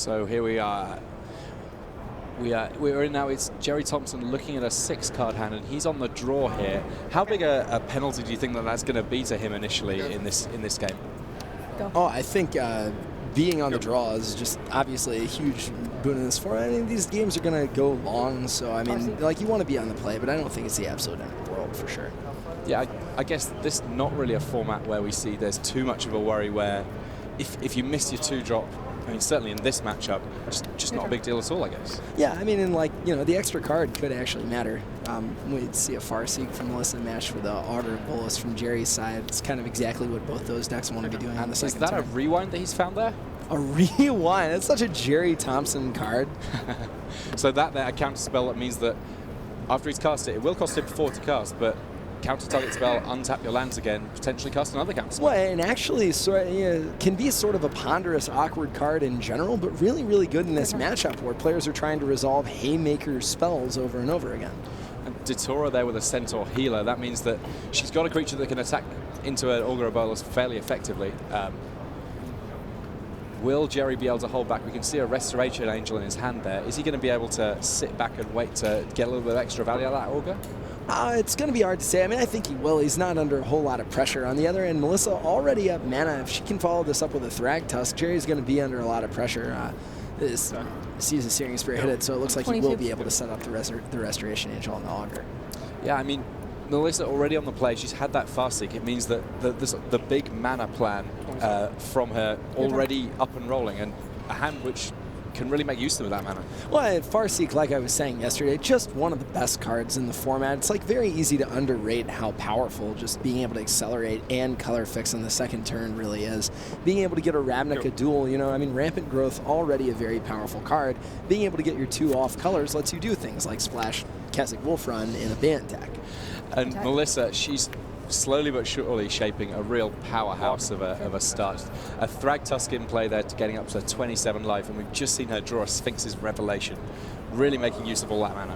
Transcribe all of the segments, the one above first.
So here we are. We're in now. It's Jerry Thompson looking at a 6-card hand, and he's on the draw here. How big a penalty do you think that's going to be to him initially in this game? Oh, I think being on the draw is just obviously a huge boon in this format. I mean, these games are going to go long, so I mean, like, you want to be on the play, but I don't think it's the absolute end of the world for sure. Yeah, I guess this is not really a format where we see there's too much of a worry where if you miss your 2-drop, I mean, certainly in this matchup, just not a big deal at all, I guess. Yeah, I mean, and like, you know, the extra card could actually matter. We'd see a Farseek from Melissa matched with a Augur Bolas from Jerry's side. It's kind of exactly what both those decks want to be doing on the second turn. Is that turn. a rewind that he's found there? A rewind? That's such a Jerry Thompson card. So that there, a counter spell, that means that after he's cast it, it will cost him 4 to cast, but counter target spell, untap your lands again, potentially cast another counter spell. Well, and actually can be sort of a ponderous, awkward card in general, but really, really good in this matchup where players are trying to resolve Haymaker spells over and over again. And Datura there with a Centaur Healer, that means that she's got a creature that can attack into an Augur Bolas fairly effectively. Will Jerry be able to hold back? We can see a Restoration Angel in his hand there. Is he going to be able to sit back and wait to get a little bit of extra value out of that Augur? It's going to be hard to say. I mean, I think he will. He's not under a whole lot of pressure. On the other end, Melissa already up mana. If she can follow this up with a Thragtusk, Jerry's going to be under a lot of pressure. This sees a Searing Spear hit it, so it looks like he will be able to set up the Restoration Angel on the Augur. Yeah, I mean, Melissa already on the play. She's had that Farseek. It means that the big mana plan from her already up and rolling, and a hand which can really make use of that mana. Well, Farseek, like I was saying yesterday, just one of the best cards in the format. It's like very easy to underrate how powerful just being able to accelerate and color fix on the second turn really is. Being able to get a Ravnica duel, you know, I mean, Rampant Growth, already a very powerful card. Being able to get your 2 off colors lets you do things like splash Kessig Wolfrun in a Bant deck. And Melissa, she's slowly but surely shaping a real powerhouse of a start. A Thragtusk in play there, to getting up to 27 life, and we've just seen her draw a Sphinx's Revelation, really making use of all that mana.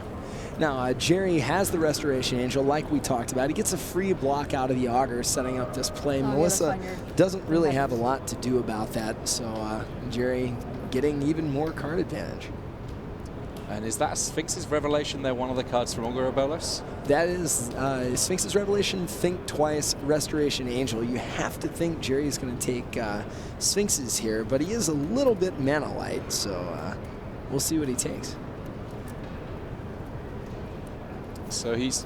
Now, Jerry has the Restoration Angel, like we talked about. He gets a free block out of the Augur, setting up this play. Melissa doesn't really have a lot to do about that, so Jerry getting even more card advantage. And is that Sphinx's Revelation there, one of the cards from Augur Bolas? That is Sphinx's Revelation, Think Twice, Restoration Angel. You have to think Jerry's going to take Sphinx's here, but he is a little bit mana light, so we'll see what he takes. So he's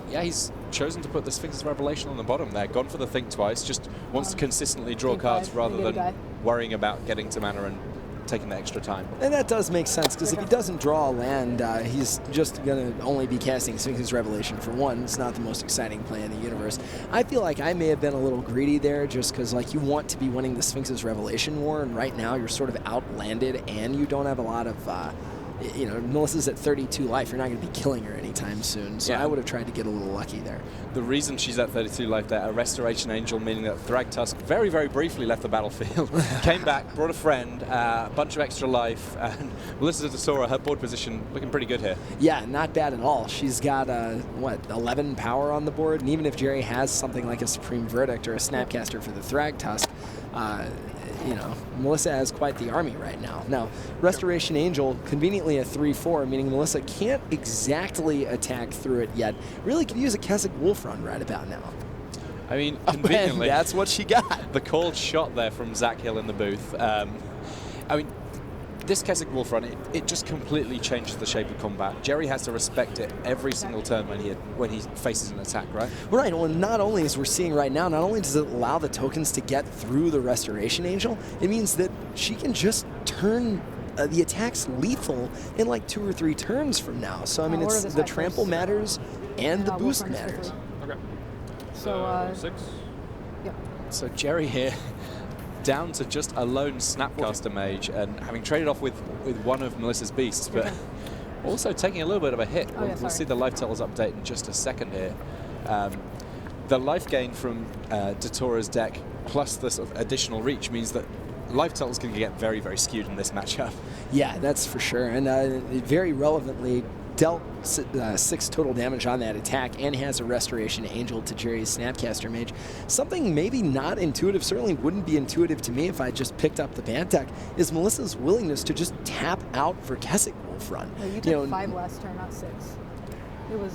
chosen to put the Sphinx's Revelation on the bottom there, gone for the Think Twice, just wants to consistently draw cards rather than worrying about getting to mana and taking the extra time. And that does make sense, because if he doesn't draw a land, he's just going to only be casting Sphinx's Revelation for 1. It's not the most exciting play in the universe. I feel like I may have been a little greedy there, just because like you want to be winning the Sphinx's Revelation war, and right now you're sort of outlanded and you don't have a lot of you know, Melissa's at 32 life. You're not going to be killing her anytime soon. So I would have tried to get a little lucky there. The reason she's at 32 life there, a Restoration Angel, meaning that Thragtusk very, very briefly left the battlefield, came back, brought a friend, a bunch of extra life, and Melissa Datura, her board position looking pretty good here. Yeah, not bad at all. She's got, 11 power on the board, and even if Jerry has something like a Supreme Verdict or a Snapcaster for the Thragtusk, you know, Melissa has quite the army right now. Now, Restoration Angel, conveniently a 3/4, meaning Melissa can't exactly attack through it yet. Really could use a Kessig Wolfrun right about now. I mean, conveniently. That's what she got. The cold shot there from Zach Hill in the booth. I mean, this Kessig Wolfrun, it just completely changes the shape of combat. Jerry has to respect it every single turn when he faces an attack, right? Right. Well, not only, as we're seeing right now, not only does it allow the tokens to get through the Restoration Angel, it means that she can just turn the attacks lethal in like 2 or 3 turns from now. So, I mean, it's the trample matters and the boost matters. Okay. So, 6. Yep. So Jerry here, down to just a lone Snapcaster Mage, and having traded off with one of Melissa's beasts, but also taking a little bit of a hit. We'll see the life totals update in just a second here. The life gain from Datura's deck plus the sort of additional reach means that life totals can get very, very skewed in this matchup. Yeah, that's for sure. And very relevantly, dealt 6 total damage on that attack and has a Restoration Angel to Jerry's Snapcaster Mage. Something maybe not intuitive, certainly wouldn't be intuitive to me if I just picked up the Bant deck, is Melissa's willingness to just tap out for Kessig Wolf Run. No, you took 5 last turn, not 6. It was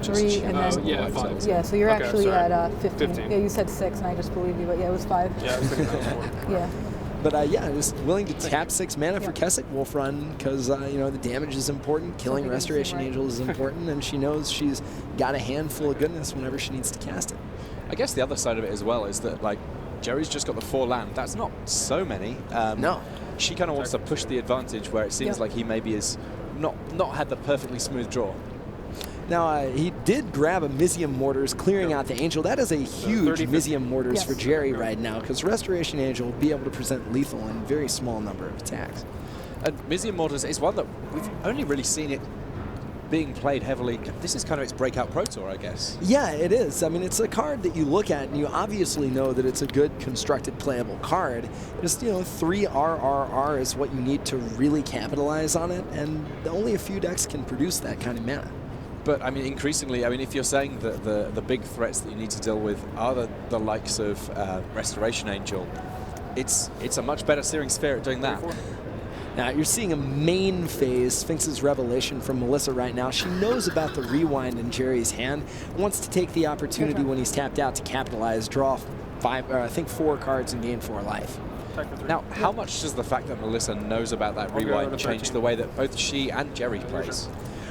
3 and then... yeah, 5. Yeah, so you're actually sorry. at 15. Yeah, you said 6 and I just believed you, but yeah, it was 5. Yeah, I was thinking that was 4. Yeah. But yeah, just willing to tap 6 mana for Kessig Wolf Run because, you know, the damage is important, killing Restoration Angel is important, and she knows she's got a handful of goodness whenever she needs to cast it. I guess the other side of it as well is that, like, Jerry's just got the 4 land. That's not so many. No. She kind of wants to push the advantage where it seems like he maybe is not had the perfectly smooth draw. Now, he did grab a Mizzium Mortars, clearing out the Angel. That is a huge Mizzium Mortars for Jerry right now, because Restoration Angel will be able to present lethal in a very small number of attacks. And Mizzium Mortars is one that we've only really seen it being played heavily. This is kind of its breakout Pro Tour, I guess. Yeah, it is. I mean, it's a card that you look at and you obviously know that it's a good constructed playable card. Just, you know, 3 RRR is what you need to really capitalize on it, and only a few decks can produce that kind of mana. But, I mean, increasingly, I mean, if you're saying that the big threats that you need to deal with are the likes of Restoration Angel, it's a much better Searing Sphere at doing that. Now, you're seeing a main phase Sphinx's Revelation from Melissa right now. She knows about the rewind in Jerry's hand, wants to take the opportunity when he's tapped out to capitalize, draw 4 cards and gain 4 life. Now, how much does the fact that Melissa knows about that rewind change the way that both she and Jerry plays?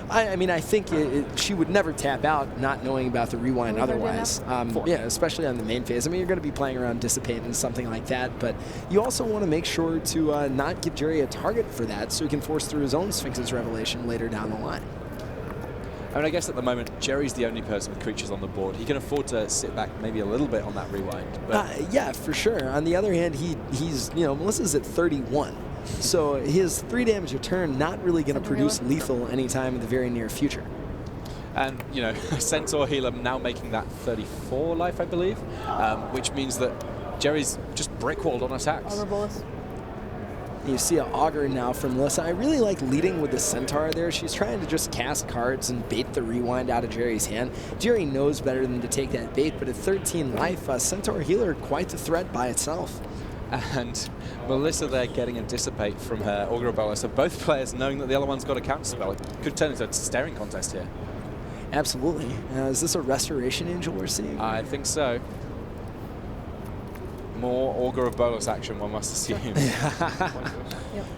I mean, I think she would never tap out not knowing about the rewind otherwise. Yeah, especially on the main phase. I mean, you're going to be playing around Dissipate and something like that, but you also want to make sure to not give Jerry a target for that so he can force through his own Sphinx's Revelation later down the line. I mean, I guess at the moment, Jerry's the only person with creatures on the board. He can afford to sit back maybe a little bit on that rewind. But yeah, for sure. On the other hand, he's, you know, Melissa's at 31. So his 3 damage a turn not really going to produce lethal anytime in the very near future. And, you know, Centaur Healer now making that 34 life, I believe, which means that Jerry's just brickwalled on attacks. You see an Augur now from Melissa. I really like leading with the Centaur there. She's trying to just cast cards and bait the rewind out of Jerry's hand. Jerry knows better than to take that bait, but at 13 life, Centaur Healer quite the threat by itself. And Melissa there getting a Dissipate from her Augur of Bolas. So both players knowing that the other one's got a counterspell. It could turn into a staring contest here. Absolutely. Is this a Restoration Angel we're seeing? I think so. More Augur of Bolas action, one must assume.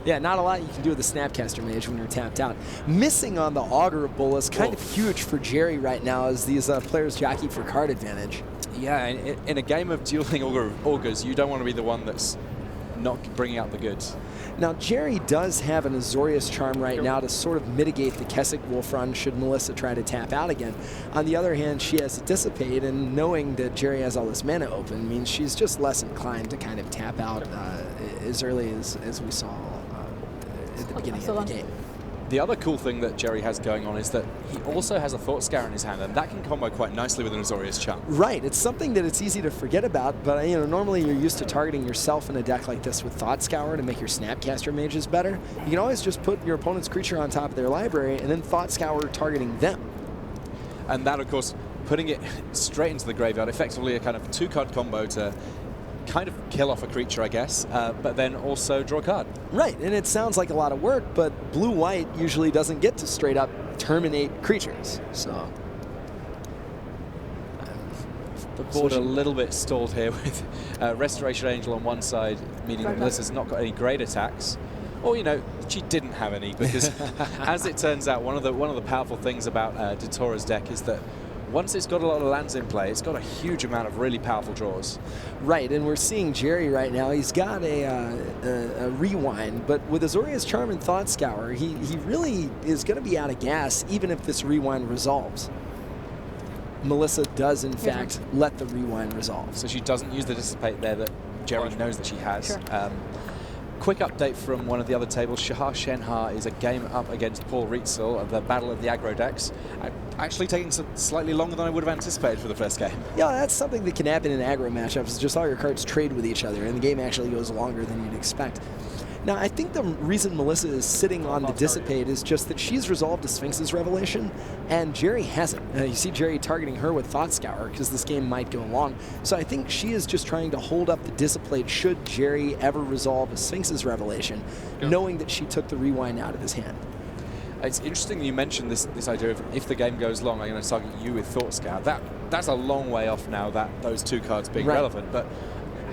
Yeah, not a lot you can do with the Snapcaster Mage when you're tapped out. Missing on the Augur of Bolas, kind of huge for Jerry right now as these players jockey for card advantage. Yeah, in a game of dueling Augurs, you don't want to be the one that's not bringing out the goods. Now, Jerry does have an Azorius Charm right now to sort of mitigate the Kessig Wolf Run should Melissa try to tap out again. On the other hand, she has to Dissipate, and knowing that Jerry has all this mana open means she's just less inclined to kind of tap out as early as we saw at the beginning of the game. The other cool thing that Jerry has going on is that he also has a Thought Scour in his hand, and that can combo quite nicely with an Azorius Charm. Right, it's something that it's easy to forget about, but you know, normally you're used to targeting yourself in a deck like this with Thought Scour to make your Snapcaster Mages better. You can always just put your opponent's creature on top of their library and then Thought Scour targeting them. And that, of course, putting it straight into the graveyard, effectively a kind of 2-card combo to kind of kill off a creature, I guess, but then also draw a card. Right, and it sounds like a lot of work, but blue-white usually doesn't get to straight up terminate creatures, so. The board a little bit stalled here with Restoration Angel on one side, meaning that Melissa's not got any great attacks. Or, you know, she didn't have any, because as it turns out, one of the powerful things about Datora's deck is that once it's got a lot of lands in play, it's got a huge amount of really powerful draws. Right, and we're seeing Jerry right now. He's got a rewind, but with Azorius Charm and Thought Scour, he really is going to be out of gas even if this rewind resolves. Melissa does, in fact, let the rewind resolve. So she doesn't use the Dissipate there that Jerry knows that she has. Sure. Quick update from one of the other tables. Shahar Shenhar is a game up against Paul Rietzel of the Battle of the Aggro decks. Actually taking slightly longer than I would have anticipated for the first game. Yeah, that's something that can happen in aggro matchups. It's just all your cards trade with each other, and the game actually goes longer than you'd expect. Now, I think the reason Melissa is sitting on the Dissipate is just that she's resolved a Sphinx's Revelation, and Jerry hasn't. You see Jerry targeting her with Thought Scour because this game might go long. So I think she is just trying to hold up the Dissipate should Jerry ever resolve a Sphinx's Revelation, knowing that she took the Rewind out of his hand. It's interesting you mentioned this idea of if the game goes long, I'm going to target you with Thought Scour. That's a long way off now, those two cards being relevant. But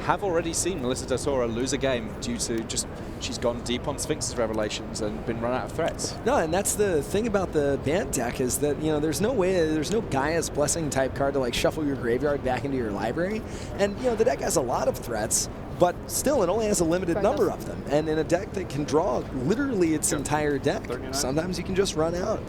have already seen Melissa Datura lose a game due to just she's gone deep on Sphinx's Revelations and been run out of threats. No, and that's the thing about the Bant deck is that, you know, there's no Gaia's Blessing type card to like shuffle your graveyard back into your library. And, you know, the deck has a lot of threats, but still it only has a limited number of them. And in a deck that can draw literally its entire deck, sometimes you can just run out.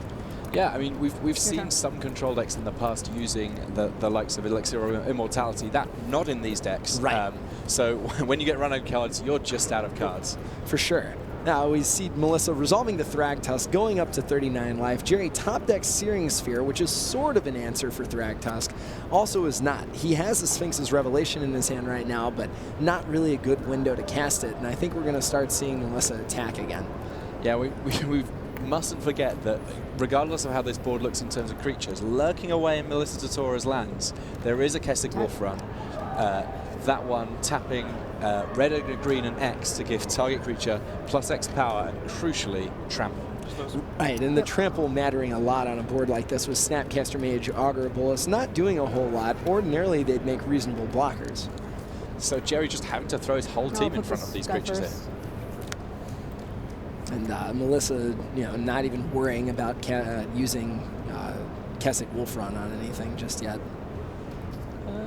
Yeah, I mean, we've seen some control decks in the past using the likes of Elixir or Immortality. That not in these decks. Right. So when you get run out of cards, you're just out of cards. For sure. Now we see Melissa resolving the Thragtusk, going up to 39 life. Jerry top decks Searing Sphere, which is sort of an answer for Thragtusk. Also is not. He has the Sphinx's Revelation in his hand right now, but not really a good window to cast it. And I think we're going to start seeing Melissa attack again. Yeah, we mustn't forget that regardless of how this board looks in terms of creatures, lurking away in Melissa Datura's lands, there is a Kessig Wolf run. That one tapping red, green, and X to give target creature plus X power and crucially trample. Right, and the trample mattering a lot on a board like this with Snapcaster Mage, Augur, Bolas not doing a whole lot. Ordinarily, they'd make reasonable blockers. So Jerry just having to throw his whole team in front of these creatures here. And Melissa, you know, not even worrying about using Kessig Wolf Run on anything just yet.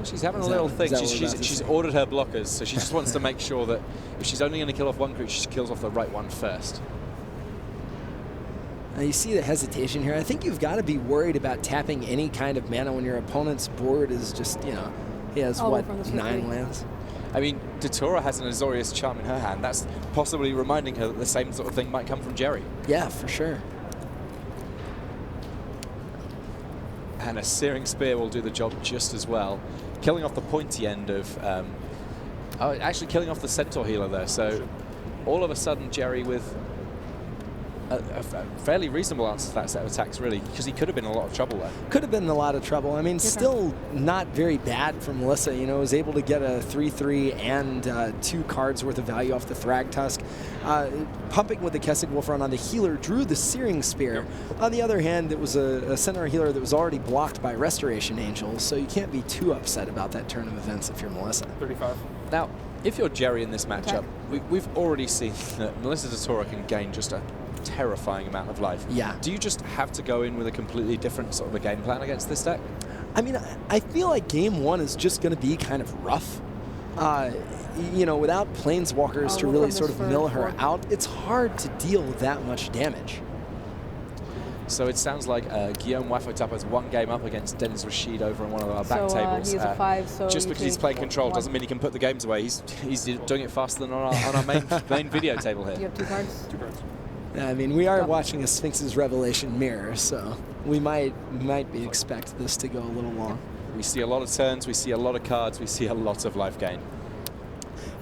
She's having a little thing. She's ordered her blockers, so she just wants to make sure that if she's only going to kill off one creature, she kills off the right one first. Now you see the hesitation here. I think you've got to be worried about tapping any kind of mana when your opponent's board is just, you know, he has, what, 9 lands? I mean, Datura has an Azorius Charm in her hand. That's possibly reminding her that the same sort of thing might come from Jerry. Yeah, for sure. And a Searing Spear will do the job just as well. Killing off the pointy end of... actually killing off the Centaur Healer there. So all of a sudden, Jerry with a fairly reasonable answer to that set of attacks, really, because he could have been in a lot of trouble there. Could have been in a lot of trouble. I mean, still not very bad for Melissa. You know, was able to get a 3/3 and 2 cards worth of value off the Thragtusk. Pumping with the Kessig Wolf Run on the healer, drew the Searing Spear. On the other hand, it was a Centaur Healer that was already blocked by Restoration Angels, so you can't be too upset about that turn of events if you're Melissa. 35. Now, if you're Jerry in this matchup, we've already seen that Melissa Datura can gain just a terrifying amount of life. Yeah. Do you just have to go in with a completely different sort of a game plan against this deck? I mean, I feel like game 1 is just going to be kind of rough. You know, without Planeswalkers to really sort of mill her out, it's hard to deal that much damage. So it sounds like Guillaume Wafotapa has 1 game up against Dennis Rashid over on one of our back tables. He's a 5, so just because he's playing control doesn't mean he can put the games away. He's doing it faster than on our main video table here. You have 2 cards? 2 cards. I mean, we are watching a Sphinx's Revelation mirror, so we might expect this to go a little long. We see a lot of turns, we see a lot of cards, we see a lot of life gain.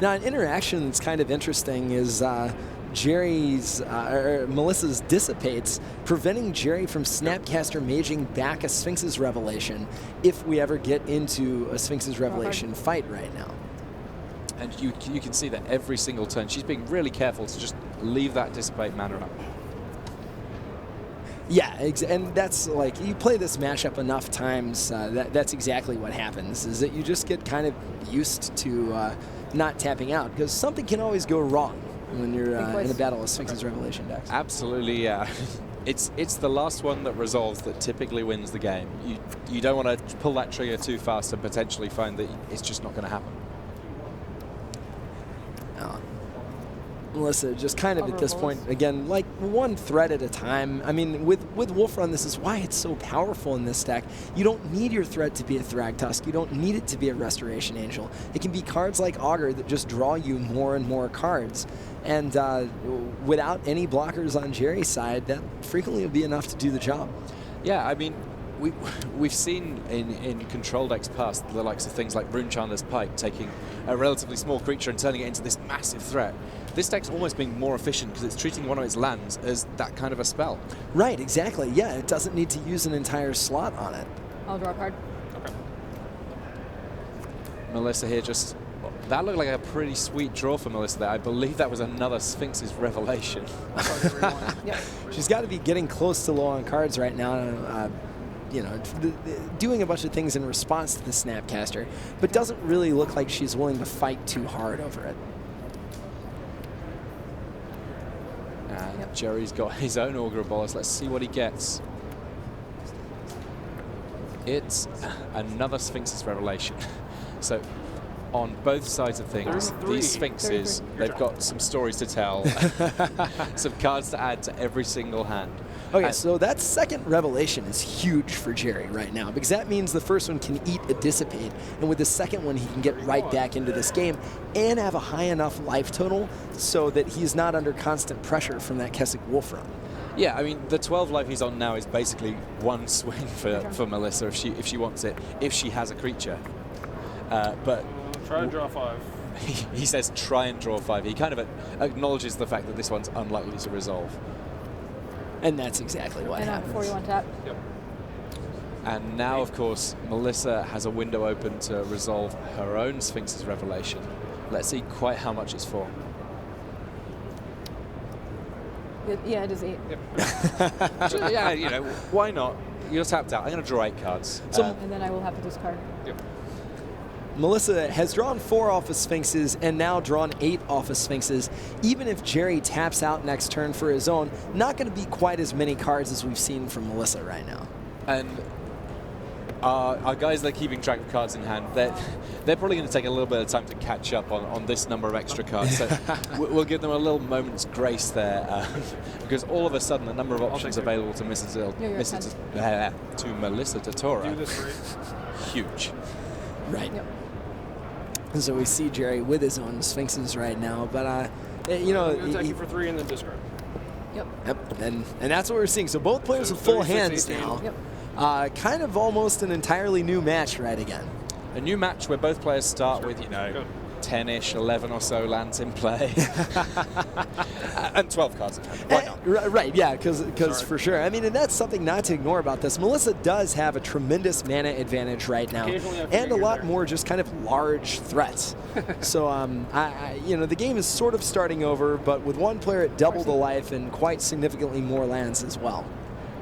Now, an interaction that's kind of interesting is Melissa's Dissipates, preventing Jerry from Snapcaster Maging back a Sphinx's Revelation if we ever get into a Sphinx's Revelation fight right now. And you can see that every single turn, she's being really careful to just leave that Dissipate mana up. Yeah, and that's like, you play this matchup enough times, that's exactly what happens, is that you just get kind of used to not tapping out, because something can always go wrong when you're in a battle of Sphinx's Revelation decks. Absolutely, yeah. It's the last one that resolves that typically wins the game. You don't want to pull that trigger too fast and potentially find that it's just not going to happen. Melissa just kind of at this point, again, like 1 threat at a time. I mean, with Wolf Run, this is why it's so powerful in this deck. You don't need your threat to be a Thragtusk. You don't need it to be a Restoration Angel. It can be cards like Augur that just draw you more and more cards. And without any blockers on Jerry's side, that frequently will be enough to do the job. Yeah, I mean, we've seen in control decks past the likes of things like Runechander's Pipe taking a relatively small creature and turning it into this massive threat. this deck's almost being more efficient because it's treating one of its lands as that kind of a spell. Right, exactly. Yeah, it doesn't need to use an entire slot on it. I'll draw a card. Okay. Melissa here just... That looked like a pretty sweet draw for Melissa there. I believe that was another Sphinx's Revelation. Yep. She's got to be getting close to low on cards right now. You know, doing a bunch of things in response to the Snapcaster, but doesn't really look like she's willing to fight too hard over it. And Jerry's got his own Augur of Bolas. Let's see what he gets. It's another Sphinx's Revelation. So on both sides of things, these Sphinxes, they've got some stories to tell, some cards to add to every single hand. Okay, so that second Revelation is huge for Jerry right now, because that means the first one can eat a Dissipate, and with the second one he can get right back into this game and have a high enough life total so that he's not under constant pressure from that Kessig Wolf run. Yeah, I mean, the 12 life he's on now is basically one swing for Melissa if she wants it, if she has a creature. But try and draw 5. He says try and draw 5. He kind of acknowledges the fact that this one's unlikely to resolve. And that's exactly what happens. 41 tap. Yep. And now, of course, Melissa has a window open to resolve her own Sphinx's Revelation. Let's see quite how much it's for. Yeah, it is 8. Yep. Yeah, you know, why not? You're tapped out. I'm going to draw 8 cards. And then I will have to discard. Yep. Melissa has drawn 4 off of Sphinxes and now drawn 8 off of Sphinxes. Even if Jerry taps out next turn for his own, not going to be quite as many cards as we've seen from Melissa right now. And our guys that are keeping track of cards in hand, they're probably going to take a little bit of time to catch up on this number of extra cards. So we'll give them a little moment's grace there, because all of a sudden the number of options available to Melissa Datora, huge. Right. Yep. So we see Jerry with his own Sphinxes right now, but you know, attack you for 3 and then discard. Yep. Yep, and that's what we're seeing. So both players with full hands now. Yep. Kind of almost an entirely new match right again. A new match where both players start with, you know, 10-ish, 11 or so lands in play. And 12 cards in hand. Why not? Right, yeah, because for sure. I mean, and that's something not to ignore about this. Melissa does have a tremendous mana advantage right now, and a lot more just kind of large threats. So, you know, the game is sort of starting over, but with one player at double the life and quite significantly more lands as well.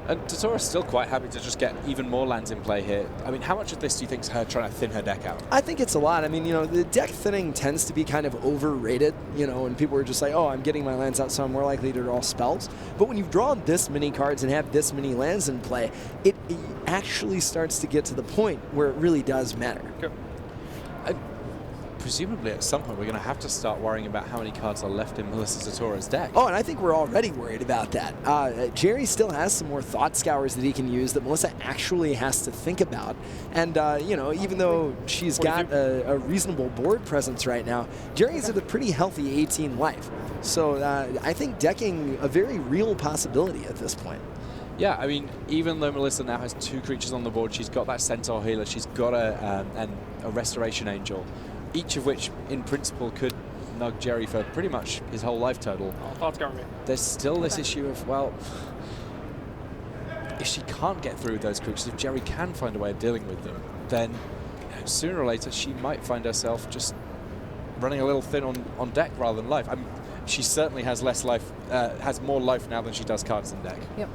And Datora's still quite happy to just get even more lands in play here. I mean, how much of this do you think is her trying to thin her deck out? I think it's a lot. I mean, you know, the deck thinning tends to be kind of overrated, you know, and people are just like, oh, I'm getting my lands out, so I'm more likely to draw spells. But when you've drawn this many cards and have this many lands in play, it actually starts to get to the point where it really does matter. Okay. Presumably at some point we're going to have to start worrying about how many cards are left in Melissa Datora's deck. Oh, and I think we're already worried about that. Jerry still has some more Thought Scours that he can use that Melissa actually has to think about. And, you know, even though she's got a reasonable board presence right now, Jerry's at a pretty healthy 18 life. So I think decking a very real possibility at this point. Yeah, I mean, even though Melissa now has 2 creatures on the board, she's got that Centaur Healer, she's got a Restoration Angel, each of which, in principle, could nug Jerry for pretty much his whole life total. Thoughts cover me. There's still this issue of, well, if she can't get through those creatures, if Jerry can find a way of dealing with them, then you know, sooner or later she might find herself just running a little thin on deck rather than life. I mean, she certainly has less life, has more life now than she does cards in deck. Yep.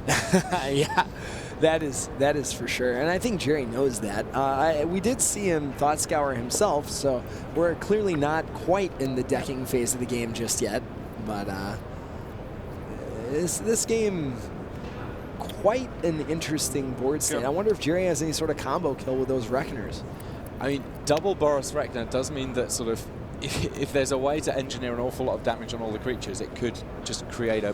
Yeah, that is for sure, and I think Jerry knows that. We did see him Thought Scour himself, so we're clearly not quite in the decking phase of the game just yet. But this game, quite an interesting board state. I wonder if Jerry has any sort of combo kill with those Reckoners. I mean, double Boros Reckoner does mean that sort of if there's a way to engineer an awful lot of damage on all the creatures, it could just create a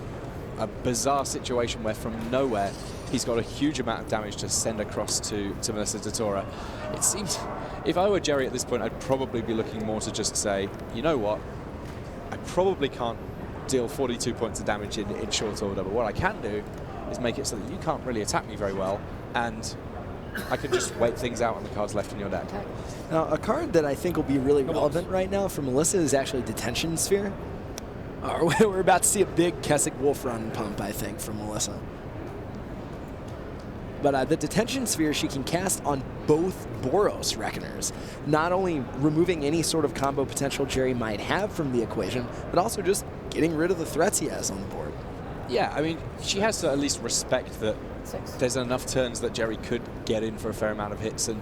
bizarre situation where from nowhere he's got a huge amount of damage to send across to Melissa Datora. It seems, if I were Jerry at this point, I'd probably be looking more to just say, you know what, I probably can't deal 42 points of damage in short order, but what I can do is make it so that you can't really attack me very well, and I can just wait things out on the cards left in your deck. Now, a card that I think will be really relevant right now for Melissa is actually Detention Sphere. We're about to see a big Kessick Wolf Run pump, I think, from Melissa. But the Detention Sphere she can cast on both Boros Reckoners, not only removing any sort of combo potential Jerry might have from the equation, but also just getting rid of the threats he has on the board. Yeah, I mean, she has to at least respect that there's enough turns that Jerry could get in for a fair amount of hits, and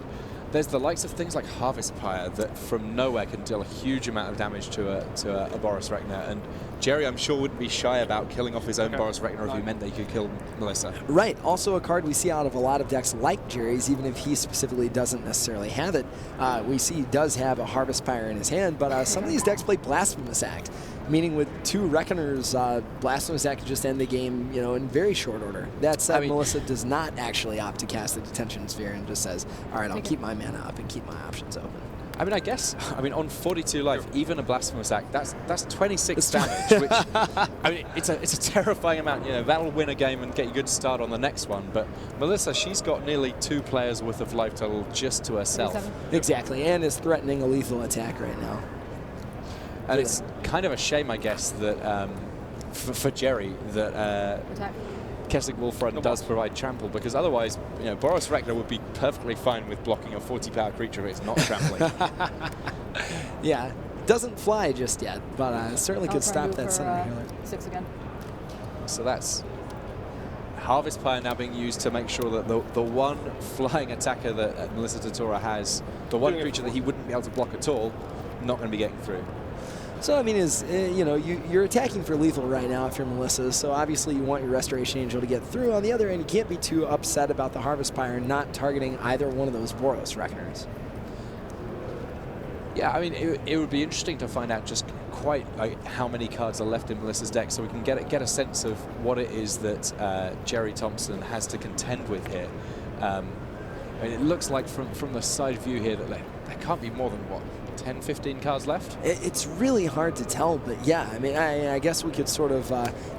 there's the likes of things like Harvest Pyre that from nowhere can deal a huge amount of damage to a Boros Reckoner, and Jerry, I'm sure, wouldn't be shy about killing off his own Boros Reckoner if he meant that he could kill Melissa. Right. Also a card we see out of a lot of decks like Jerry's, even if he specifically doesn't necessarily have it. We see he does have a Harvest Pyre in his hand, but some of these decks play Blasphemous Act, meaning with 2 Reckoners, Blasphemous Act can just end the game, in very short order. That said, Melissa does not actually opt to cast the Detention Sphere and just says, all right, I'll keep my mana up and keep my options open. I mean, I guess, on 42 life, even a Blasphemous Act, that's 26 damage, which, I mean, it's a terrifying amount. That'll win a game and get you a good start on the next one. But Melissa, she's got nearly 2 players worth of life total just to herself. Exactly, and is threatening a lethal attack right now. And it's kind of a shame, I guess, that for Jerry, that Kessick Wolf Run does provide trample, because otherwise, Boros Reckoner would be perfectly fine with blocking a 40-power creature if it's not trampling. Yeah, doesn't fly just yet, but certainly could stop that center healer. 6 again. So that's Harvest Pyre now being used to make sure that the one flying attacker that Melissa Tatura has, the one creature that he wouldn't be able to block at all, not going to be getting through. So, I mean, you're attacking for lethal right now if you're Melissa, so obviously you want your Restoration Angel to get through. On the other end, you can't be too upset about the Harvest Pyre not targeting either one of those Boros Reckoners. Yeah, I mean, it would be interesting to find out just quite how many cards are left in Melissa's deck, so we can get a sense of what it is that Jerry Thompson has to contend with here. I mean, it looks like from the side view here that there can't be more than, what, 10, 15 cards left? It's really hard to tell, but yeah, I mean, I guess we could sort of,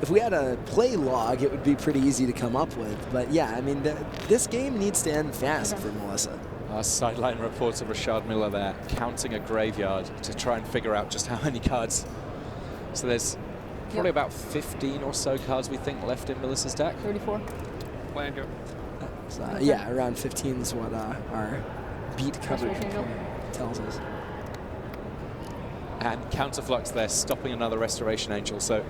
if we had a play log, it would be pretty easy to come up with. But yeah, I mean, this game needs to end fast for Melissa. Our sideline reporter Rashad Miller there, counting a graveyard to try and figure out just how many cards. So there's probably about 15 or so cards we think left in Melissa's deck. 34. Plan go. Yeah, around 15 is what our beat coverage tells us. And Counterflux there, stopping another Restoration Angel. So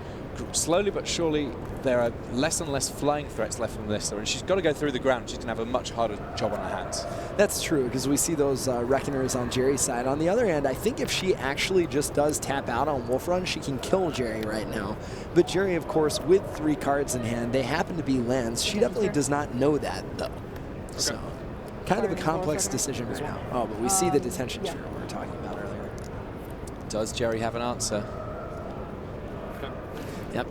slowly but surely, there are less and less flying threats left from Melissa, and she's got to go through the ground. She's going to have a much harder job on her hands. That's true, because we see those Reckoners on Jerry's side. On the other hand, I think if she actually just does tap out on Wolf Run, she can kill Jerry right now. But Jerry, of course, with 3 cards in hand, they happen to be lands. She definitely does not know that, though. Okay. So, kind of a complex decision right now. Oh, but we see the Detention Sphere we were talking about earlier. Does Jerry have an answer? Yep.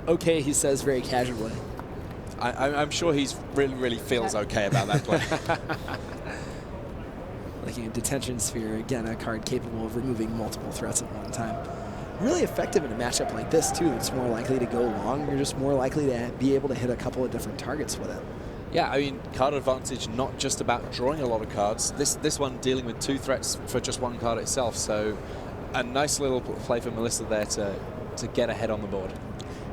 Okay, he says very casually. I'm sure he's really feels okay about that play. Looking at Detention Sphere, again, a card capable of removing multiple threats at one time. Really effective in a matchup like this, too. It's more likely to go long. You're just more likely to be able to hit a couple of different targets with it. Yeah, I mean, card advantage, not just about drawing a lot of cards. This one dealing with 2 threats for just 1 card itself. So a nice little play for Melissa there to get ahead on the board.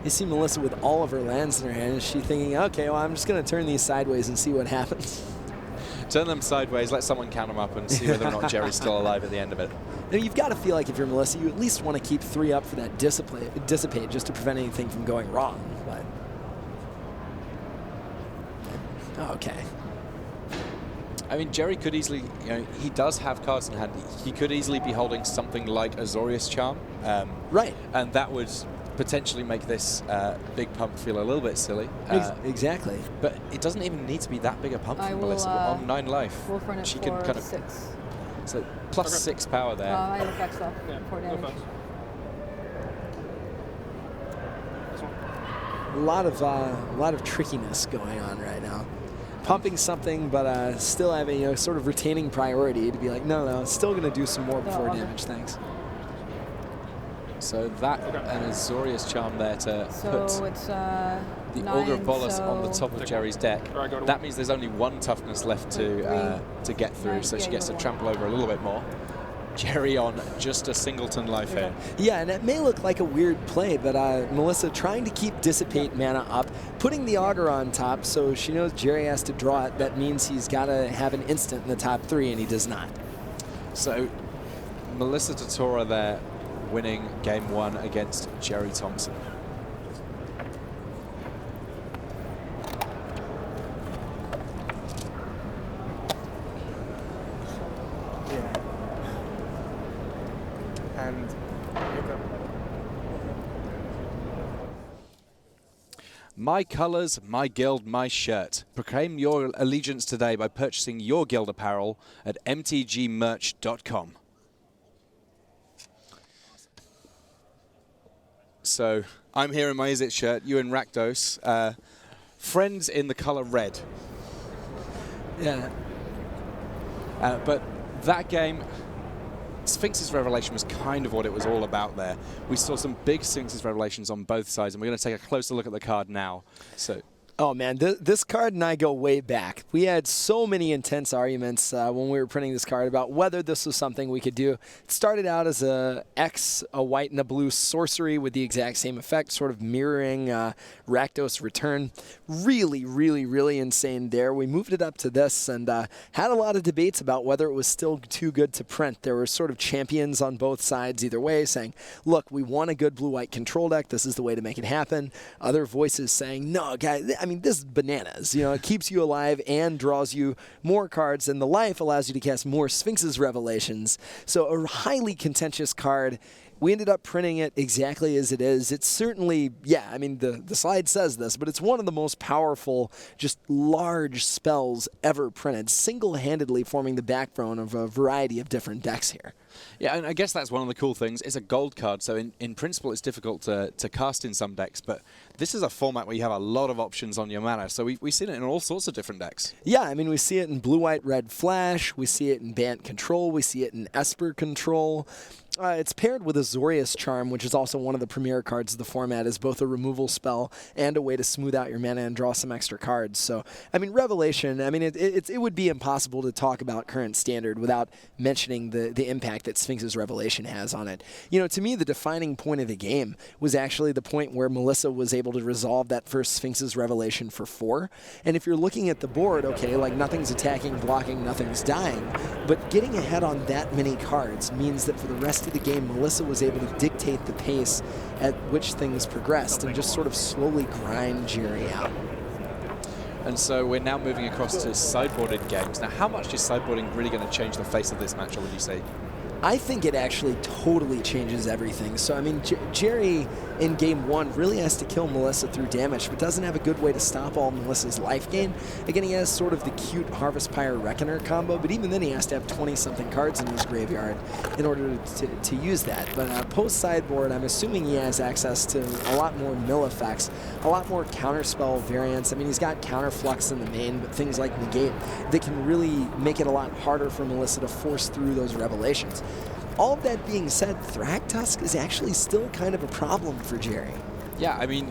You see Melissa with all of her lands in her hand, and she's thinking, okay, well, I'm just going to turn these sideways and see what happens. Turn them sideways, let someone count them up, and see whether or not Jerry's still alive at the end of it. Now, you've got to feel like if you're Melissa, you at least want to keep 3 up for that dissipate just to prevent anything from going wrong. But okay. I mean, Jerry could easily, he does have cards in hand. He could easily be holding something like Azorius Charm. Right. And that would potentially make this big pump feel a little bit silly. Exactly. But it doesn't even need to be that big a pump for Melissa. On 9 life, she can kind of 6. So plus 6 power there. I have effect stuff for damage. A lot of trickiness going on right now. Pumping something, but still having sort of retaining priority to be like, no, it's still going to do some more before damage. Thanks. So that and Azorius Charm there to put it's, the Augur of Bolas on the top of Jerry's deck. That means there's only 1 toughness left to get through, so she gets to trample over a little bit more. Jerry on just a singleton life here. Yeah, and it may look like a weird play, but Melissa trying to keep Dissipate mana up, putting the Augur on top, so she knows Jerry has to draw it. That means he's got to have an instant in the top 3, and he does not. So Melissa Totora there winning game 1 against Jerry Thompson. My colors, my guild, my shirt. Proclaim your allegiance today by purchasing your guild apparel at mtgmerch.com. So I'm here in my Izzet shirt, you in Rakdos. Friends in the color red. Yeah. But that game, Sphinx's Revelation was kind of what it was all about there. We saw some big Sphinx's Revelations on both sides, and we're going to take a closer look at the card now. So, oh man, this card and I go way back. We had so many intense arguments when we were printing this card about whether this was something we could do. It started out as a white and a blue sorcery with the exact same effect, sort of mirroring Rakdos Return. Really, really, really insane there. We moved it up to this and had a lot of debates about whether it was still too good to print. There were sort of champions on both sides either way saying, look, we want a good blue-white control deck. This is the way to make it happen. Other voices saying, no, guys, I mean, this is bananas. You know, it keeps you alive and draws you more cards, and the life allows you to cast more Sphinx's Revelations. So a highly contentious card. We ended up printing it exactly as it is. It's certainly, yeah, I mean, the slide says this, but it's one of the most powerful, just large spells ever printed, single-handedly forming the backbone of a variety of different decks here. Yeah, and I guess that's one of the cool things. It's a gold card, so in principle it's difficult to cast in some decks, but this is a format where you have a lot of options on your mana, so we've seen it in all sorts of different decks. Yeah, I mean, we see it in blue-white-red Flash, we see it in Bant Control, we see it in Esper Control. It's paired with Azorius Charm, which is also one of the premier cards of the format, as both a removal spell and a way to smooth out your mana and draw some extra cards. So, I mean, Revelation, I mean, it would be impossible to talk about current Standard without mentioning the impact that Sphinx's Revelation has on it. You know, to me, the defining point of the game was actually the point where Melissa was able to resolve that first Sphinx's Revelation for 4. And if you're looking at the board, okay, like nothing's attacking, blocking, nothing's dying, but getting ahead on that many cards means that for the rest of the game, Melissa was able to dictate the pace at which things progressed and just sort of slowly grind Jerry out. And so we're now moving across to sideboarded games. Now, how much is sideboarding really going to change the face of this matchup, would you say? I think it actually totally changes everything. So, I mean, Jerry in game 1 really has to kill Melissa through damage, but doesn't have a good way to stop all Melissa's life gain. Again, he has sort of the cute Harvest Pyre Reckoner combo, but even then he has to have 20-something cards in his graveyard in order to use that. But post-sideboard, I'm assuming he has access to a lot more mill effects, a lot more counterspell variants. I mean, he's got Counterflux in the main, but things like Negate that can really make it a lot harder for Melissa to force through those Revelations. All of that being said, Thragtusk is actually still kind of a problem for Jerry. Yeah, I mean,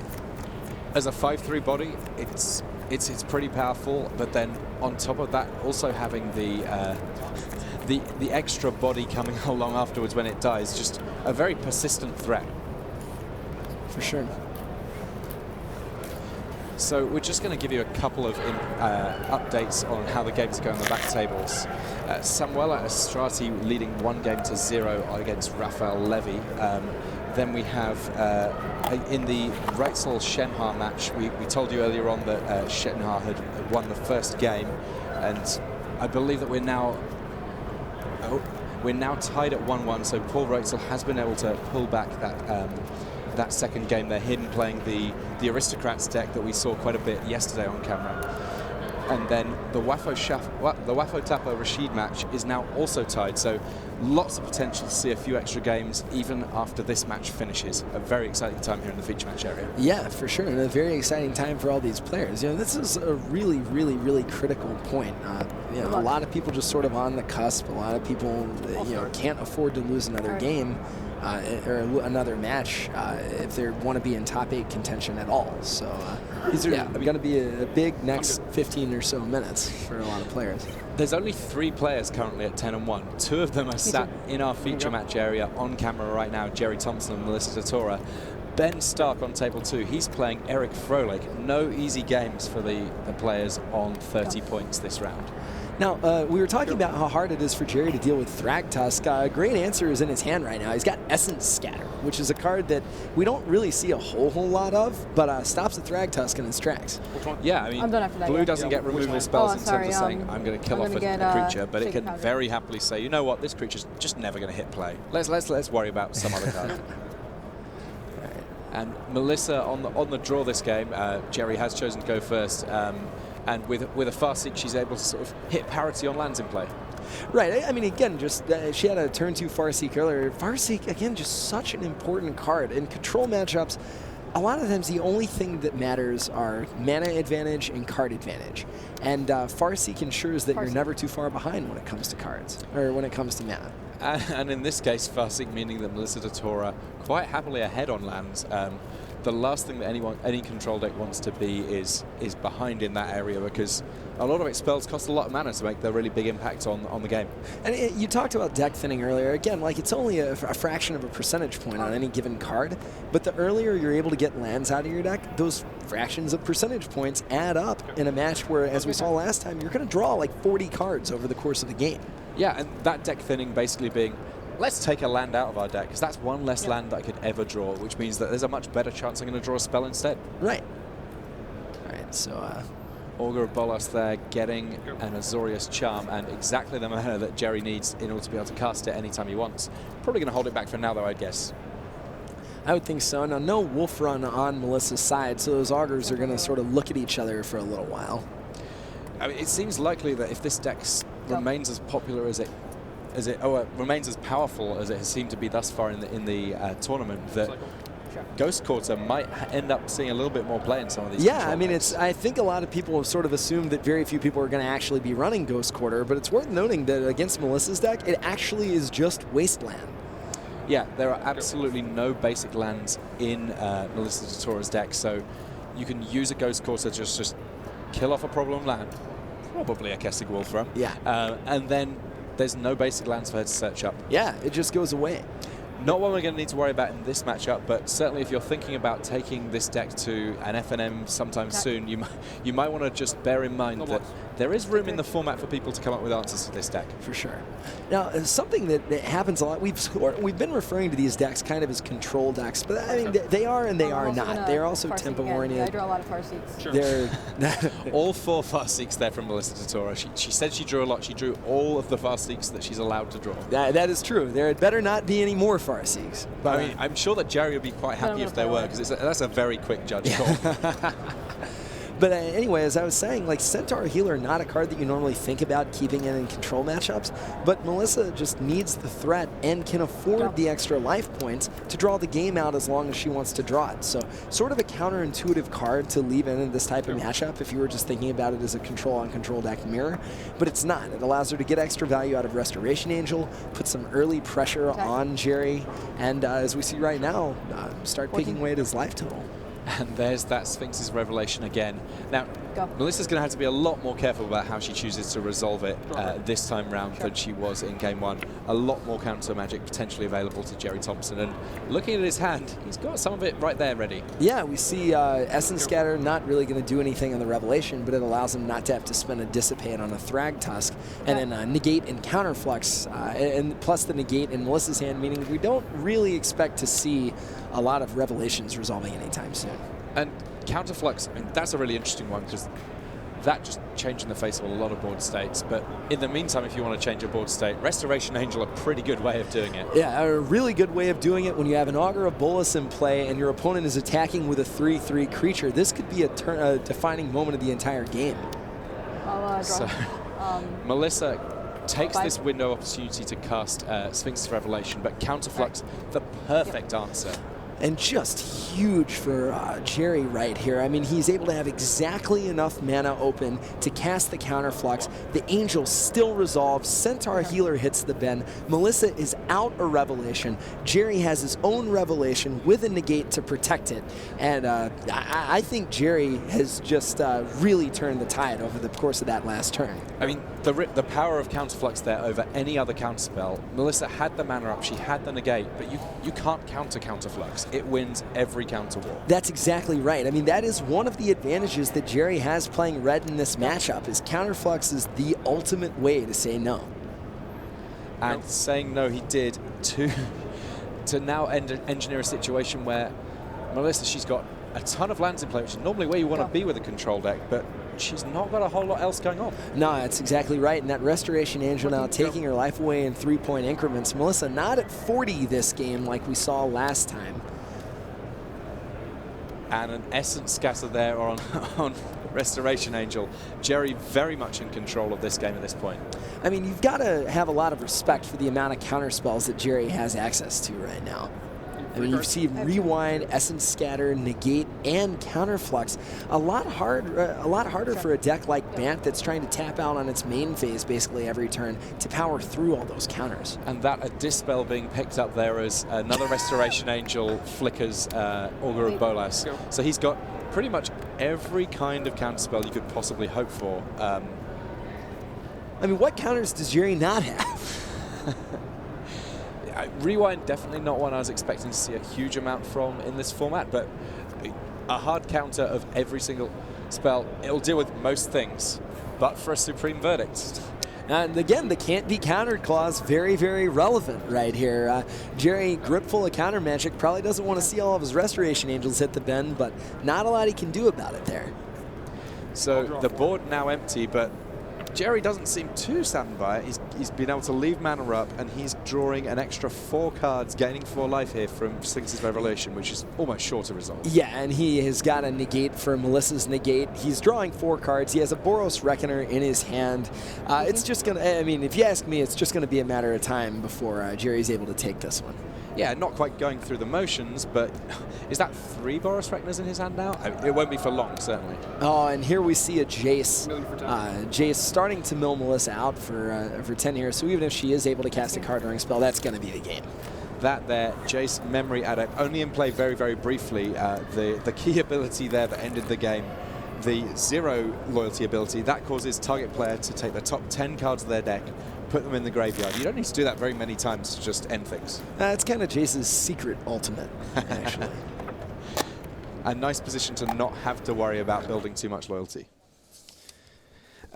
as a 5/3 body, it's pretty powerful, but then on top of that, also having the extra body coming along afterwards when it dies, just a very persistent threat. For sure. So we're just going to give you a couple of updates on how the games go on the back tables. Samuela Estrati leading 1-0 against Rafael Levy. Then we have, in the Reitzel Shenhar match, we told you earlier on that Shenhar had won the first game, and I believe that we're now tied at 1-1, so Paul Reitzel has been able to pull back that second game. They're hidden playing the Aristocrats deck that we saw quite a bit yesterday on camera. And then the Wafo Tapo Rashid match is now also tied, so lots of potential to see a few extra games even after this match finishes. A very exciting time here in the feature match area. Yeah, for sure, and a very exciting time for all these players. You know, this is a really, really, really critical point. You know, a lot of people just sort of on the cusp. A lot of people, you know, can't afford to lose another game. Or another match if they want to be in top 8 contention at all. So These are going to be a big next 15 or so minutes for a lot of players. There's only 3 players currently at 10-1. 2 of them are sat in our feature match area on camera right now, Jerry Thompson and Melissa DeTora. Ben Stark on table 2, he's playing Eric Froelich. No easy games for the players on 30 points this round. Now, we were talking about how hard it is for Jerry to deal with Thragtusk. A great answer is in his hand right now. He's got Essence Scatter, which is a card that we don't really see a whole lot of, but stops a Thragtusk in its tracks. Yeah, I mean, I'm done after that, blue doesn't get removal spells in terms of saying, I'm going to kill off a creature, but it can powder. very happily say, you know what, this creature's just never going to hit play. Let's worry about some other card. And Melissa on the draw this game, Jerry has chosen to go first. And with a Farseek, she's able to sort of hit parity on lands in play. Right. I mean, again, just she had a turn 2 Farseek earlier. Farseek, again, just such an important card. In control matchups, a lot of times the only thing that matters are mana advantage and card advantage. And Farseek ensures that you're never too far behind when it comes to cards, or when it comes to mana. And in this case, Farseek meaning that Melissa DeTora quite happily ahead on lands. The last thing that any control deck wants to be is behind in that area, because a lot of its spells cost a lot of mana to make their really big impact on the game. And you talked about deck thinning earlier. Again, like, it's only a fraction of a percentage point on any given card, but the earlier you're able to get lands out of your deck, those fractions of percentage points add up in a match where, as we saw last time, you're going to draw like 40 cards over the course of the game. Yeah, and that deck thinning basically being, let's take a land out of our deck, because that's one less land that I could ever draw, which means that there's a much better chance I'm going to draw a spell instead. Right. All right, so Augur of Bolas there getting an Azorius Charm, and exactly the mana that Jerry needs in order to be able to cast it anytime he wants. Probably going to hold it back for now, though, I'd guess. I would think so. Now, no Wolf Run on Melissa's side, so those Augurs are going to sort of look at each other for a little while. I mean, it seems likely that if this deck remains as popular as it remains as powerful as it has seemed to be thus far in the tournament, that Ghost Quarter might end up seeing a little bit more play in some of these. Yeah, I mean, I think a lot of people have sort of assumed that very few people are going to actually be running Ghost Quarter, but it's worth noting that against Melissa's deck, it actually is just Wasteland. Yeah, there are absolutely no basic lands in Melissa DeTora's deck, so you can use a Ghost Quarter to just kill off a problem land, probably a Kessig Wolfram. Yeah. And then there's no basic lands for her to search up. Yeah, it just goes away. Not one we're going to need to worry about in this matchup, but certainly if you're thinking about taking this deck to an FNM sometime soon, you might want to just bear in mind that there is room in the format for people to come up with answers to this deck. For sure. Now, something that happens a lot, we've been referring to these decks kind of as control decks, but I mean, they are and they are not. They're also tempo-oriented. Yeah, I draw a lot of Farseeks. Sure. They're all 4 Farseeks there from Melissa DeTora. She said she drew a lot. She drew all of the Farseeks that she's allowed to draw. That is true. There had better not be any more Farseeks. But I mean, I'm sure that Jerry would be quite happy if there were, because that's a very quick judge call. But anyway, as I was saying, like, Centaur Healer, not a card that you normally think about keeping in control matchups, but Melissa just needs the threat and can afford the extra life points to draw the game out as long as she wants to draw it. So sort of a counterintuitive card to leave in this type of matchup if you were just thinking about it as a control-on-control deck mirror, but it's not. It allows her to get extra value out of Restoration Angel, put some early pressure on Jerry, and as we see right now, start picking away at his life total. And there's that Sphinx's Revelation again. Now, Melissa's going to have to be a lot more careful about how she chooses to resolve it this time round than she was in Game 1. A lot more counter magic potentially available to Jerry Thompson. And looking at his hand, he's got some of it right there ready. Yeah, we see Essence Scatter not really going to do anything on the Revelation, but it allows him not to have to spend a Dissipate on a Thragtusk. And then Negate and Counterflux, and plus the Negate in Melissa's hand, meaning we don't really expect to see a lot of Revelations resolving anytime soon. And Counterflux, I mean, that's a really interesting one, because that just changing the face of a lot of board states. But in the meantime, if you want to change your board state, Restoration Angel, a pretty good way of doing it. Yeah, a really good way of doing it when you have an Augur of Bolas in play and your opponent is attacking with a 3/3 creature. This could be a defining moment of the entire game. I'll draw. So, Melissa takes this window opportunity to cast Sphinx's Revelation, but Counterflux, the perfect answer. And just huge for Jerry right here. I mean, he's able to have exactly enough mana open to cast the counterflux. The Angel still resolves. Centaur Healer hits the bend. Melissa is out a Revelation. Jerry has his own Revelation with a negate to protect it. And I think Jerry has just really turned the tide over the course of that last turn. I mean, the power of counterflux there over any other counterspell. Melissa had the mana up, she had the negate, but you can't counter counterflux. It wins every counter war. That's exactly right. I mean, that is one of the advantages that Jerry has playing red in this matchup, is counterflux is the ultimate way to say no. And saying no he did to now engineer a situation where Melissa, she's got a ton of lands in play, which is normally where you want to be with a control deck, but she's not got a whole lot else going on. No, that's exactly right. And that Restoration Angel now taking her life away in 3-point increments. Melissa not at 40 this game like we saw last time. And an Essence Scatter there on Restoration Angel. Jerry very much in control of this game at this point. I mean, you've got to have a lot of respect for the amount of counter spells that Jerry has access to right now. I mean, you see Rewind, Essence Scatter, Negate, and Counterflux. A lot harder for a deck like Bant that's trying to tap out on its main phase basically every turn to power through all those counters. And that a Dispel being picked up there as another Restoration Angel flickers Augur of Bolas. So he's got pretty much every kind of counterspell you could possibly hope for. I mean, what counters does Jerry not have? Rewind, definitely not one I was expecting to see a huge amount from in this format, but a hard counter of every single spell. It'll deal with most things, but for a Supreme Verdict. And again, the can't be countered clause, very, very relevant right here. Jerry, grip full of counter magic, probably doesn't want to see all of his Restoration Angels hit the bend, but not a lot he can do about it there. So the board now empty, but Jerry doesn't seem too saddened by it. He's been able to leave mana up, and he's drawing an extra 4 cards, gaining 4 life here from Sphinx's Revelation, which is almost sure to resolve. Yeah, and he has got a negate for Melissa's negate. He's drawing 4 cards. He has a Boros Reckoner in his hand. It's just going to, I mean, if you ask me, it's just going to be a matter of time before Jerry's able to take this one. Yeah, not quite going through the motions, but is that 3 Boros Reckoners in his hand now? It won't be for long, certainly. Oh, and here we see a Jace. Jace starting to mill Melissa out for 10 here, so even if she is able to cast a card-drawing spell, that's going to be the game. That there, Jace Memory Adept, only in play very, very briefly. The key ability there that ended the game, the 0 loyalty ability, that causes target player to take the top 10 cards of their deck, put them in the graveyard. You don't need to do that very many times to just end things. It's kind of Jace's secret ultimate, actually. A nice position to not have to worry about building too much loyalty.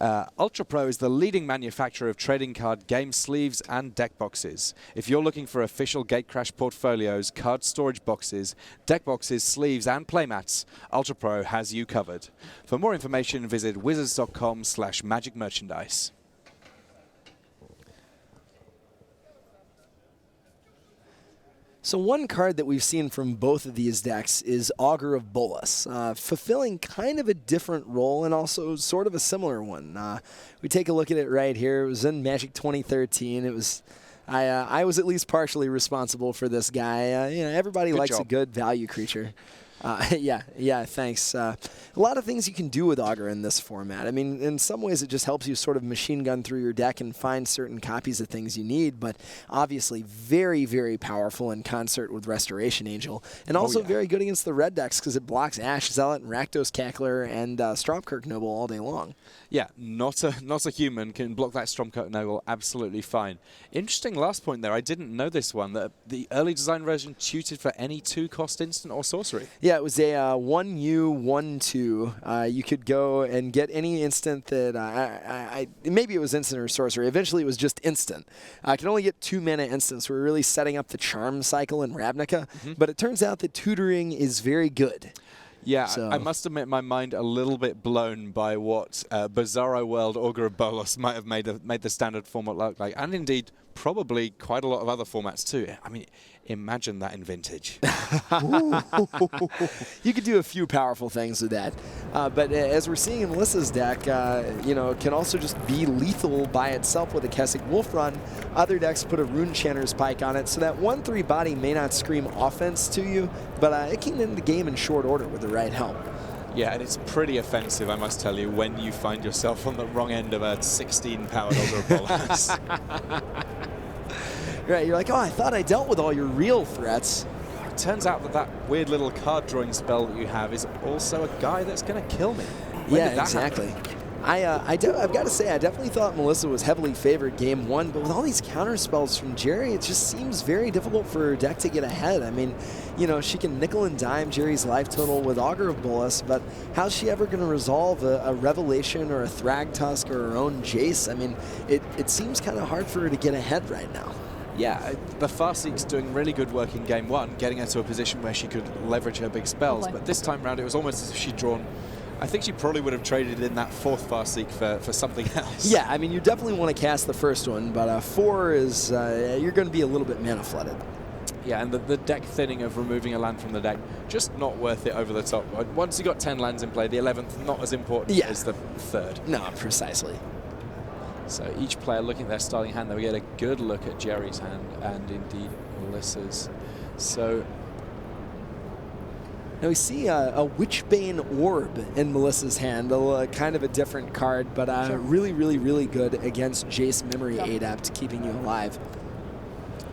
Ultra Pro is the leading manufacturer of trading card game sleeves and deck boxes. If you're looking for official Gatecrash portfolios, card storage boxes, deck boxes, sleeves, and playmats, Ultra Pro has you covered. For more information, visit wizards.com/magicmerchandise. So one card that we've seen from both of these decks is Augur of Bolas, fulfilling kind of a different role and also sort of a similar one. We take a look at it right here. It was in Magic 2013. It was I was at least partially responsible for this guy. You know, everybody likes a good value creature. Yeah, thanks. A lot of things you can do with Augur in this format. I mean, in some ways it just helps you sort of machine gun through your deck and find certain copies of things you need, but obviously very, very powerful in concert with Restoration Angel, and also very good against the red decks because it blocks Ash Zealot and Rakdos Cackler and Stromkirk Noble all day long. Yeah, not a human can block that Stromkirk Noble absolutely fine. Interesting last point there. I didn't know this one, that the early design version tutored for any 2-cost instant or sorcery. Yeah, it was a 1U, 1-2. You could go and get any instant that, maybe it was instant or sorcery. Eventually it was just instant. I can only get 2 mana instants. We're really setting up the charm cycle in Ravnica, but it turns out that tutoring is very good. Yeah, so I must admit my mind a little bit blown by what Bizarro World Augur of Bolas might have made the standard format look like, and indeed probably quite a lot of other formats too. I mean, imagine that in Vintage. You could do a few powerful things with that. But as we're seeing in Melissa's deck, you know, it can also just be lethal by itself with a Kessig Wolf Run. Other decks put a Rune Chanter's Pike on it, so that 1/3 body may not scream offense to you, but it can end the game in short order with the right help. Yeah, and it's pretty offensive, I must tell you, when you find yourself on the wrong end of a 16-powered Augur of Bolas. Right, you're like, oh, I thought I dealt with all your real threats. It turns out that that weird little card drawing spell that you have is also a guy that's going to kill me. When did that exactly. happen? I've got to say, I definitely thought Melissa was heavily favored game one, but with all these counter spells from Jerry, it just seems very difficult for her deck to get ahead. I mean, you know, she can nickel and dime Jerry's life total with Augur of Bolas, but how's she ever going to resolve a Revelation or a Thragtusk or her own Jace? I mean, it seems kind of hard for her to get ahead right now. Yeah, the Farseek's doing really good work in game one, getting her to a position where she could leverage her big spells, but this time around it was almost as if she'd drawn. I think she probably would have traded in that 4th Farseek for something else. Yeah, I mean, you definitely want to cast the first one, but 4 is, you're going to be a little bit mana flooded. Yeah, and the deck thinning of removing a land from the deck, just not worth it over the top. Once you got 10 lands in play, the 11th not as important as the 3rd. No, precisely. So each player looking at their starting hand, they get a good look at Jerry's hand and indeed Melissa's. So now we see a Witchbane Orb in Melissa's hand, kind of a different card, but really, really, really good against Jace Memory Adept, keeping you alive.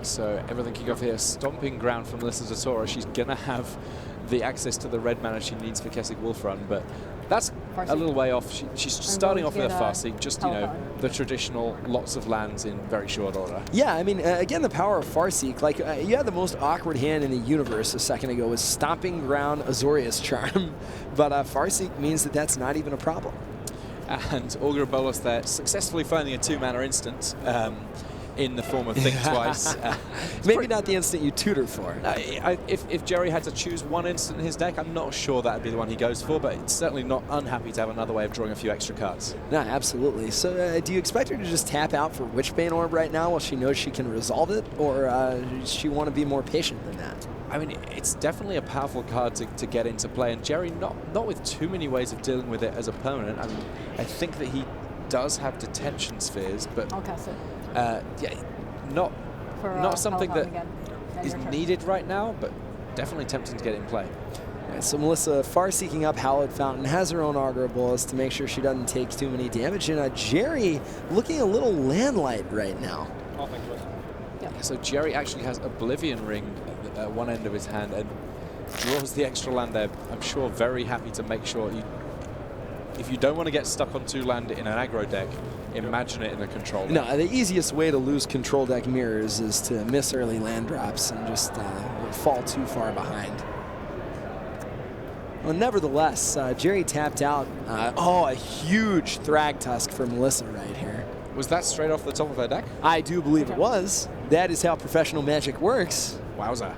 So everything kicking off here, stomping ground from Melissa Zatora. She's going to have the access to the red mana she needs for Kessig Wolf Run, but that's a little way off. She's starting off with a Farseek, just, you know, the traditional lots of lands in very short order. Yeah, I mean, again, the power of Farseek. Like, you had the most awkward hand in the universe a second ago was Stomping Ground Azorius Charm, but Farseek means that that's not even a problem. And Augur of Bolas there successfully finding a 2-mana instant. In the form of Think Twice. Maybe not the instant you tutor for. If Jerry had to choose one instant in his deck, I'm not sure that would be the one he goes for, but it's certainly not unhappy to have another way of drawing a few extra cards. No, absolutely. So do you expect her to just tap out for Witchbane Orb right now while she knows she can resolve it, or does she want to be more patient than that? I mean, it's definitely a powerful card to get into play, and Jerry not with too many ways of dealing with it as a permanent. I mean, I think that he does have Detention Spheres, but I'll cast it. yeah, not something that is needed right now, but definitely tempting to get in play. Right, so Melissa Farseeking up Hallowed Fountain, has her own Augur of Bolas to make sure she doesn't take too many damage, and Jerry looking a little landlight right now. Yeah, so Jerry actually has Oblivion Ring at one end of his hand and draws the extra land there. I'm sure very happy to make sure if you don't want to get stuck on 2 land in an aggro deck, imagine it in a control deck. No, the easiest way to lose control deck mirrors is to miss early land drops and just fall too far behind. Well, nevertheless, Jerry tapped out. A huge Thragtusk for Melissa right here. Was that straight off the top of her deck? I do believe it was. That is how professional Magic works. Wowza.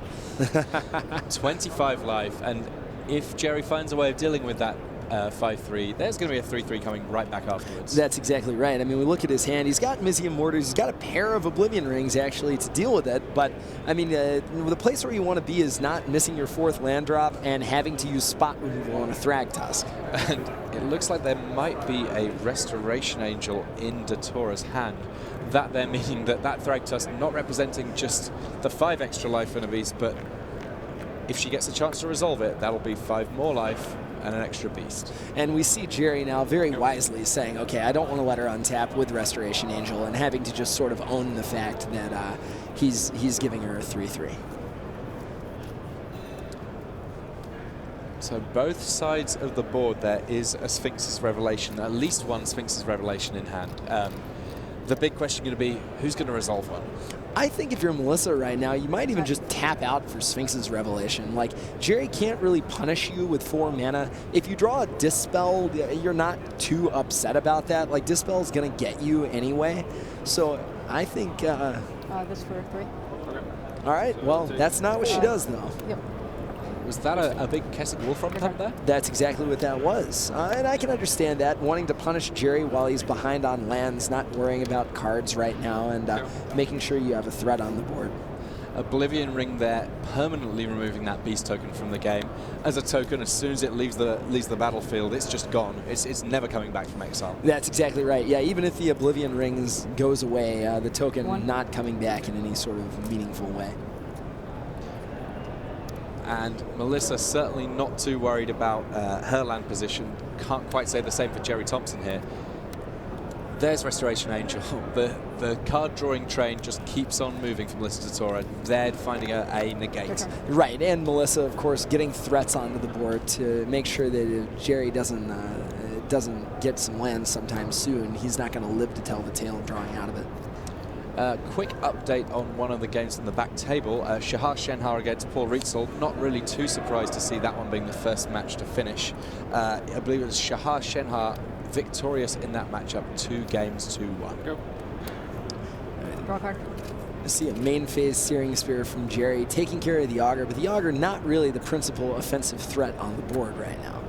25 life, and if Jerry finds a way of dealing with that 5-3, there's going to be a 3-3 coming right back afterwards. That's exactly right. I mean, we look at his hand. He's got Mizzium Mortars. He's got a pair of Oblivion Rings, actually, to deal with it. But, I mean, the place where you want to be is not missing your 4th land drop and having to use spot removal on a Thragtusk. And it looks like there might be a Restoration Angel in Datora's hand. That there meaning that Thragtusk not representing just the 5 extra life in a beast, but if she gets a chance to resolve it, that'll be 5 more life and an extra beast. And we see Jerry now very wisely saying, okay, I don't want to let her untap with Restoration Angel, and having to just sort of own the fact that he's giving her a 3-3. So both sides of the board there is a Sphinx's Revelation, at least one Sphinx's Revelation in hand. The big question going to be, who's going to resolve one? I think if you're Melissa right now, you might even just tap out for Sphinx's Revelation. Like, Jerry can't really punish you with 4 mana. If you draw a Dispel, you're not too upset about that. Like, Dispel is going to get you anyway. So I think... this for 3. All right, well, that's not what she does, though. Yep. Was that a big Kessig Wolfram attempt there? That's exactly what that was. And I can understand that, wanting to punish Jerry while he's behind on lands, not worrying about cards right now, and making sure you have a threat on the board. Oblivion Ring there, permanently removing that beast token from the game. As a token, as soon as it leaves the battlefield, it's just gone. It's never coming back from exile. That's exactly right. Yeah, even if the Oblivion Rings goes away, the token not coming back in any sort of meaningful way. And Melissa certainly not too worried about her land position. Can't quite say the same for Jerry Thompson here. There's Restoration Angel. The card drawing train just keeps on moving for Melissa DeTora. They're finding a negate. Right, and Melissa, of course, getting threats onto the board to make sure that if Jerry doesn't get some lands sometime soon, he's not going to live to tell the tale drawing out of it. Quick update on one of the games in the back table. Shahar Shenhar against Paul Rietzel. Not really too surprised to see that one being the first match to finish. I believe it was Shahar Shenhar victorious in that matchup, 2 games to 1. Go. Draw card. I see a main phase Searing Spear from Jerry taking care of the Augur, but the Augur not really the principal offensive threat on the board right now.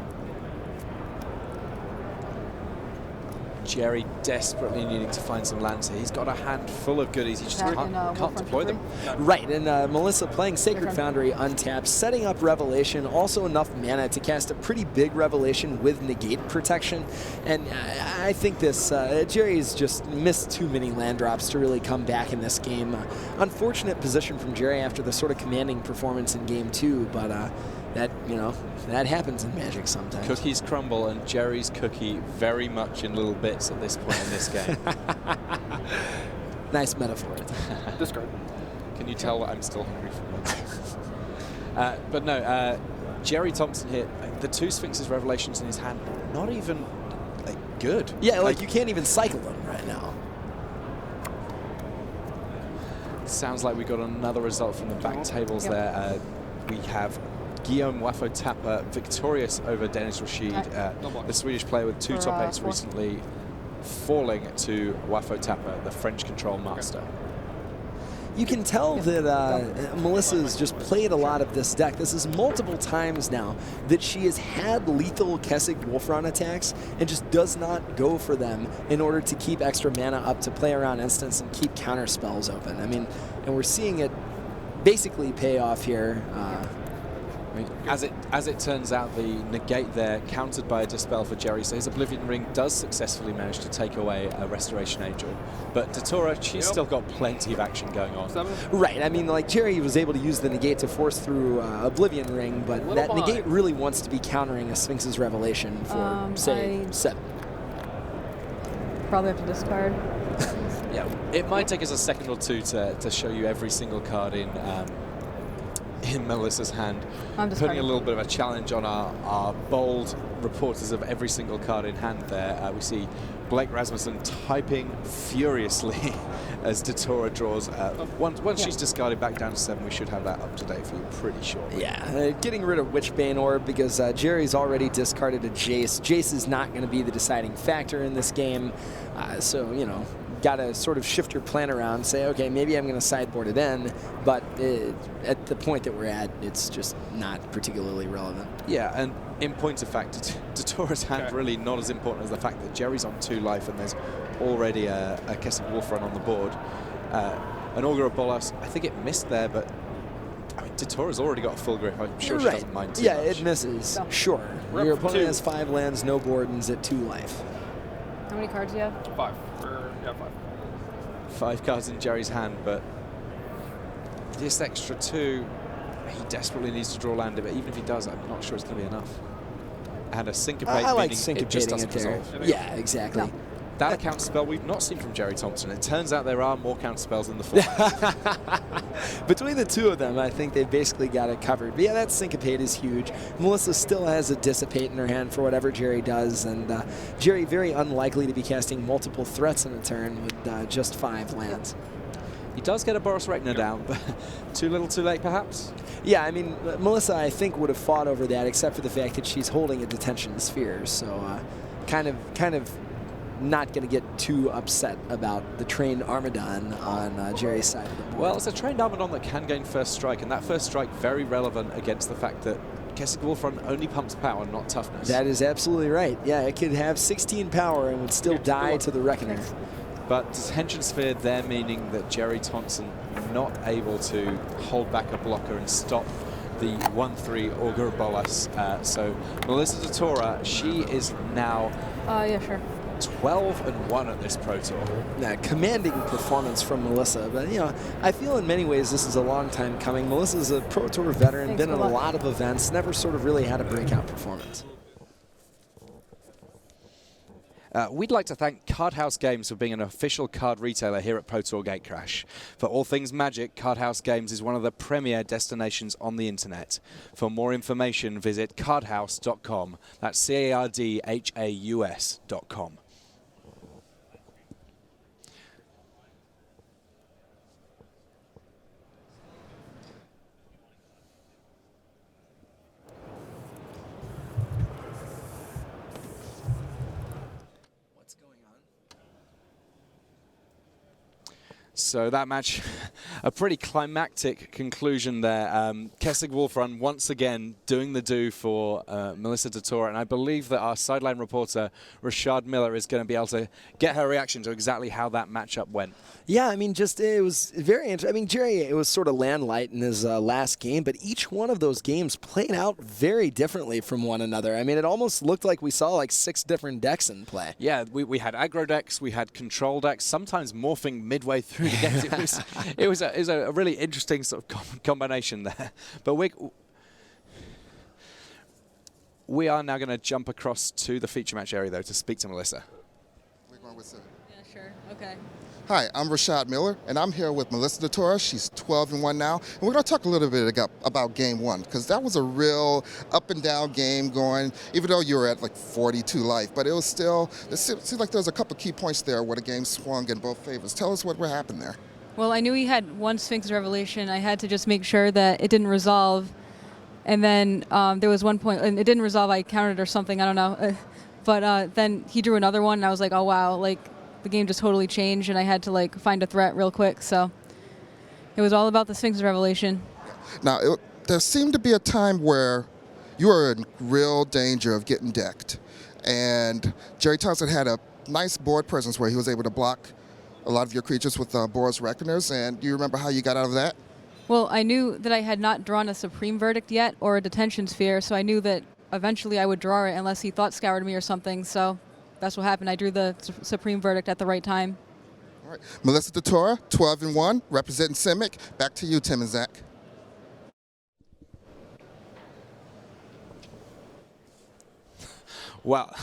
Jerry desperately needing to find some lands here. He's got a hand full of goodies. He just can't deploy them. Right, and Melissa playing Sacred Foundry untapped, setting up Revelation, also enough mana to cast a pretty big Revelation with negate protection. And I think this, Jerry's just missed too many land drops to really come back in this game. Unfortunate position from Jerry after the sort of commanding performance in Game 2, but that, you know, that happens in Magic sometimes. Cookies crumble, and Jerry's cookie very much in little bits at this point in this game. Nice metaphor. Discard. Can you tell that I'm still hungry for lunch? But no, Jerry Thompson here, the 2 Sphinx's Revelations in his hand, not even good. Yeah, like you can't even cycle them right now. Sounds like we got another result from the back tables there. We have Guillaume Wafo-Tapa victorious over Dennis Rashid, the Swedish player with 2 top 8s recently, falling to Wafo-Tapa, the French control master. You can tell that Melissa's just played a lot of this deck. This is multiple times now that she has had lethal Kessig Wolfram attacks and just does not go for them in order to keep extra mana up to play around instants and keep counter spells open. I mean, and we're seeing it basically pay off here. As it turns out, the negate there countered by a dispel for Jerry, so his Oblivion Ring does successfully manage to take away a Restoration Angel. But DeTora, she's still got plenty of action going on. Right, I mean, like Jerry was able to use the negate to force through Oblivion Ring, but that negate really wants to be countering a Sphinx's Revelation for, say, 7. Probably have to discard. Yeah, it might take us a second or 2 to show you every single card in Melissa's hand, putting a little bit of a challenge on our bold reporters of every single card in hand there. We see Blake Rasmussen typing furiously as DeTora draws. Once she's discarded back down to 7, we should have that up to date for you pretty shortly. Yeah, getting rid of Witchbane Orb because Jerry's already discarded a Jace. Jace is not going to be the deciding factor in this game, so, you know, got to sort of shift your plan around, say, okay, maybe I'm going to sideboard it in, but at the point that we're at, it's just not particularly relevant. Yeah, and in point of fact, DeTora's hand really not as important as the fact that Jerry's on 2 life and there's already a Kessig Wolfram on the board. An Augur of Bolas, I think it missed there, but I mean, DeTora's already got a full grip. I'm sure she doesn't mind too much. It misses, sure. Your opponent has 5 lands, no board, and is at 2 life. How many cards do you have? 5. Yeah, 5. 5 cards in Jerry's hand, but this extra 2, he desperately needs to draw land, but even if he does, I'm not sure it's going to be enough. And a Syncopate, I like meaning it just doesn't there. resolve. Yeah, exactly. No. That a counter spell we've not seen from Jerry Thompson. It turns out there are more counter spells in the format. Between the 2 of them, I think they've basically got it covered. But yeah, that Syncopate is huge. Melissa still has a Dissipate in her hand for whatever Jerry does, and Jerry very unlikely to be casting multiple threats in a turn with just 5 lands. He does get a Boros Rekna down, but too little too late perhaps? Yeah, I mean, Melissa, I think, would have fought over that, except for the fact that she's holding a Detention Sphere, so kind of not going to get too upset about the trained Armadon on Jerry's side of the board. Well, it's a trained Armadon that can gain first strike, and that first strike very relevant against the fact that Kessig Wolfrun only pumps power, not toughness. That is absolutely right. Yeah, it could have 16 power and would still die to the Reckoner. But Tension Sphere there meaning that Jerry Thompson not able to hold back a blocker and stop the 1-3 Augur Bolas. So Melissa DeTora, she is now 12-1 at this Pro Tour. Yeah, commanding performance from Melissa. But, you know, I feel in many ways this is a long time coming. Melissa's a Pro Tour veteran, been in a lot of events, never sort of really had a breakout performance. We'd like to thank Card House Games for being an official card retailer here at Pro Tour Gatecrash. For all things Magic, Card House Games is one of the premier destinations on the internet. For more information, visit cardhouse.com. That's CARDHAUS.com. So that match, a pretty climactic conclusion there. Kessig Wolfrun once again doing the do for Melissa DeTora, and I believe that our sideline reporter, Rashad Miller, is going to be able to get her reaction to exactly how that matchup went. Yeah, I mean, just it was very interesting. I mean, Jerry, it was sort of land light in his last game, but each one of those games played out very differently from one another. I mean, it almost looked like we saw like 6 different decks in play. Yeah, we had aggro decks, we had control decks, sometimes morphing midway through the games. It was a really interesting sort of combination there. But we are now going to jump across to the feature match area, though, to speak to Melissa. We're going with Sid. Yeah, sure. Okay. Hi, I'm Rashad Miller, and I'm here with Melissa DeTora. She's 12-1 now, and we're going to talk a little bit about Game 1, because that was a real up-and-down game going, even though you were at like 42 life, but it was still, it seems like there was a couple key points there where the game swung in both favors. Tell us what happened there. Well, I knew he had one Sphinx Revelation. I had to just make sure that it didn't resolve, and then there was one point, and it didn't resolve, I countered or something, I don't know, but then he drew another one, and I was like, oh wow, like, the game just totally changed, and I had to like find a threat real quick. So it was all about the Sphinx Revelation. Now, there seemed to be a time where you were in real danger of getting decked. And Jerry Thompson had a nice board presence where he was able to block a lot of your creatures with Boros Reckoners. And do you remember how you got out of that? Well, I knew that I had not drawn a Supreme Verdict yet or a Detention Sphere, so I knew that eventually I would draw it unless he thought scoured me or something. So that's what happened. I drew the Supreme Verdict at the right time. All right. Melissa DeTora, 12-1, representing Simic. Back to you, Tim and Zach. Well,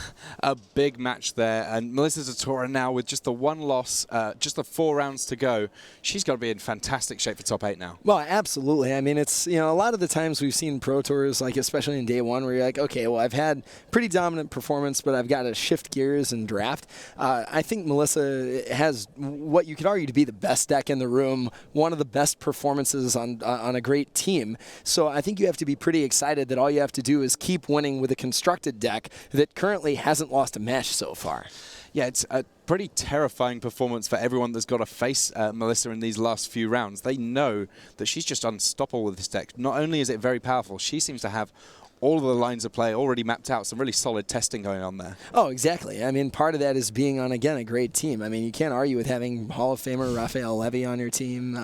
a big match there, and Melissa DeTora now with just the one loss, just the 4 rounds to go. She's got to be in fantastic shape for top 8 now. Well, absolutely. I mean, it's, you know, a lot of the times we've seen Pro Tours, like especially in day 1, where you're like, okay, well, I've had pretty dominant performance, but I've got to shift gears and draft. I think Melissa has what you could argue to be the best deck in the room, one of the best performances on a great team. So I think you have to be pretty excited that all you have to do is keep winning with a constructed deck that currently hasn't lost a match so far. Yeah, it's a pretty terrifying performance for everyone that's got to face Melissa in these last few rounds. They know that she's just unstoppable with this deck. Not only is it very powerful, she seems to have all of the lines of play already mapped out, some really solid testing going on there. Oh, exactly. I mean, part of that is being on, again, a great team. I mean, you can't argue with having Hall of Famer Raphael Levy on your team.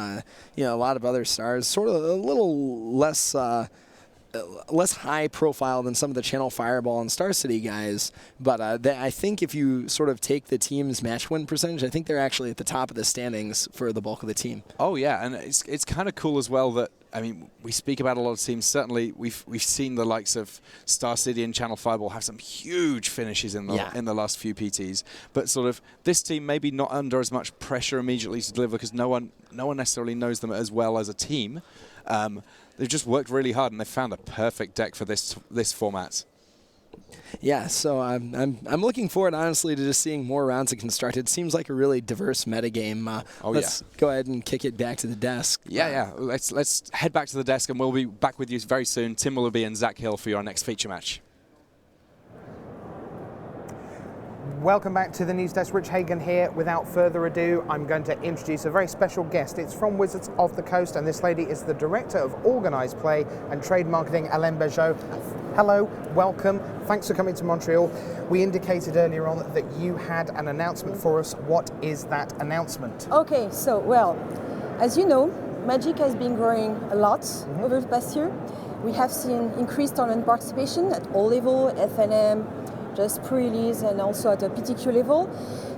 You know, a lot of other stars, sort of a little less high profile than some of the Channel Fireball and Star City guys, but I think if you sort of take the team's match win percentage, I think they're actually at the top of the standings for the bulk of the team. Oh yeah, and it's kind of cool as well that, I mean, we speak about a lot of teams. Certainly, we've seen the likes of Star City and Channel Fireball have some huge finishes in the last few PTs. But sort of this team maybe not under as much pressure immediately to deliver because no one necessarily knows them as well as a team. They've just worked really hard and they've found a perfect deck for this format. Yeah, so I'm looking forward, honestly, to just seeing more rounds of Constructed. Seems like a really diverse metagame. Let's go ahead and kick it back to the desk. Yeah. Let's head back to the desk, and we'll be back with you very soon. Tim Willoughby and Zach Hill for your next feature match. Welcome back to the News Desk. Rich Hagan here. Without further ado, I'm going to introduce a very special guest. It's from Wizards of the Coast, and this lady is the Director of Organised Play and Trade Marketing, Alain Bejeau. Hello, welcome. Thanks for coming to Montreal. We indicated earlier on that you had an announcement for us. What is that announcement? Okay, so, well, as you know, Magic has been growing a lot over the past year. We have seen increased tournament participation at all levels, FNM, just pre-release, and also at a PTQ level.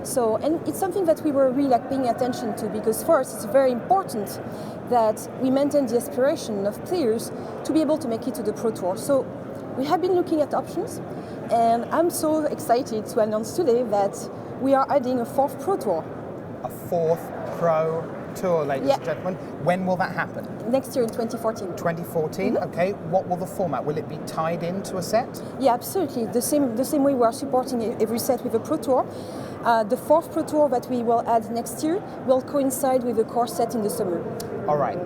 So, and it's something that we were really paying attention to, because first, it's very important that we maintain the aspiration of players to be able to make it to the Pro Tour. So we have been looking at options, and I'm so excited to announce today that we are adding a 4th Pro Tour. A 4th Pro Tour, ladies and gentlemen. When will that happen? Next year in 2014. 2014, okay. What will the format? Will it be tied into a set? Yeah, absolutely. The same way we are supporting every set with a Pro Tour. The 4th Pro Tour that we will add next year will coincide with the core set in the summer. All right.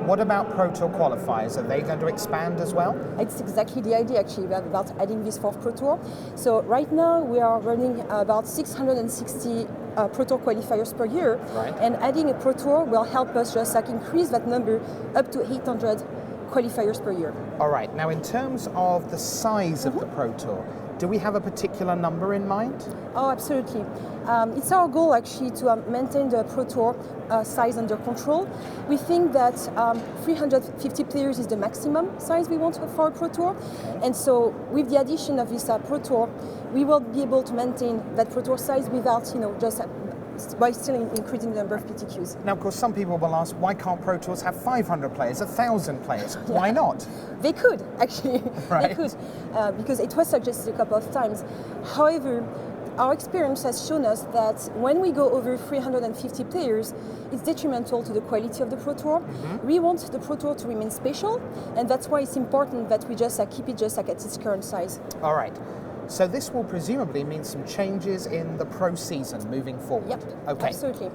What about Pro Tour qualifiers? Are they going to expand as well? It's exactly the idea, actually, about adding this 4th Pro Tour. So right now we are running about 660 Pro Tour qualifiers per year, and adding a Pro Tour will help us just increase that number up to 800 qualifiers per year. All right. Now, in terms of the size of the Pro Tour, do we have a particular number in mind? Oh, absolutely. It's our goal, actually, to maintain the Pro Tour size under control. We think that 350 players is the maximum size we want for a Pro Tour. And so with the addition of this Pro Tour, we will be able to maintain that Pro Tour size without, just by still increasing the number of PTQs. Now, of course, some people will ask, why can't Pro Tours have 500 players, 1,000 players? Why not? They could, actually. They could, because it was suggested a couple of times. However, our experience has shown us that when we go over 350 players, it's detrimental to the quality of the Pro Tour. We want the Pro Tour to remain special, and that's why it's important that we just keep it just at its current size. All right. So this will presumably mean some changes in the pro season moving forward. Yep, okay. Absolutely.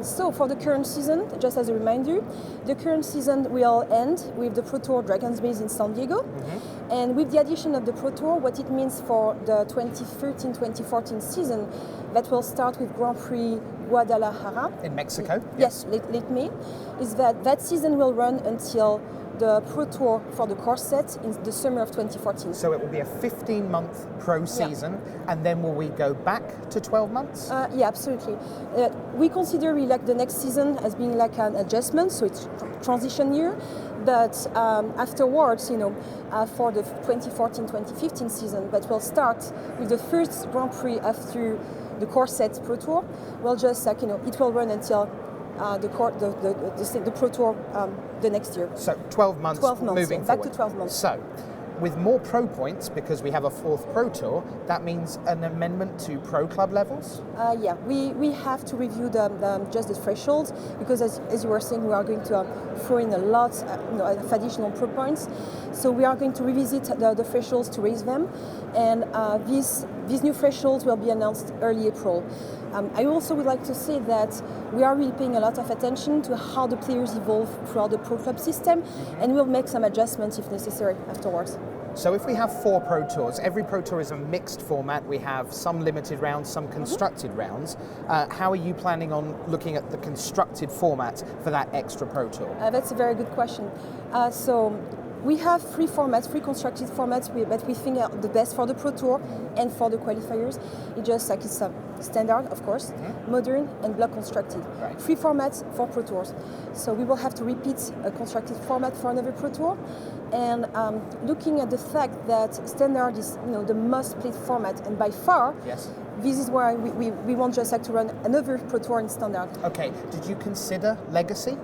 So for the current season, just as a reminder, the current season will end with the Pro Tour Dragon's Maze in San Diego. And with the addition of the Pro Tour, what it means for the 2013-2014 season, that will start with Grand Prix Guadalajara. In Mexico? Yes, late May, is that season will run until the Pro Tour for the core set in the summer of 2014. So it will be a 15-month pro season, and then will we go back to 12 months? Yeah, absolutely. We consider the next season as being like an adjustment, so it's transition year. But afterwards, for the 2014-2015 season, that will start with the first Grand Prix after the core set Pro Tour. We'll just it will run until the Pro Tour the next year. So 12 months, moving back forward. to 12 months. So, with more pro points, because we have a 4th Pro Tour, that means an amendment to pro club levels? Yeah, we have to review just the thresholds, because as you were saying, we are going to throw in a lot of additional pro points. So we are going to revisit the thresholds to raise them, and these new thresholds will be announced early April. I also would like to say that we are really paying a lot of attention to how the players evolve throughout the Pro Club system, and we'll make some adjustments if necessary afterwards. So if we have 4 Pro Tours, every Pro Tour is a mixed format. We have some limited rounds, some constructed rounds. How are you planning on looking at the constructed format for that extra Pro Tour? That's a very good question. So we have 3 constructed formats that we think are the best for the Pro Tour and for the qualifiers. It's standard, of course, modern, and block constructed. 3 formats for Pro Tours. So we will have to repeat a constructed format for another Pro Tour. And looking at the fact that standard is the most-played format, and by far, this is why we want just to run another Pro Tour in standard. Okay. Did you consider Legacy?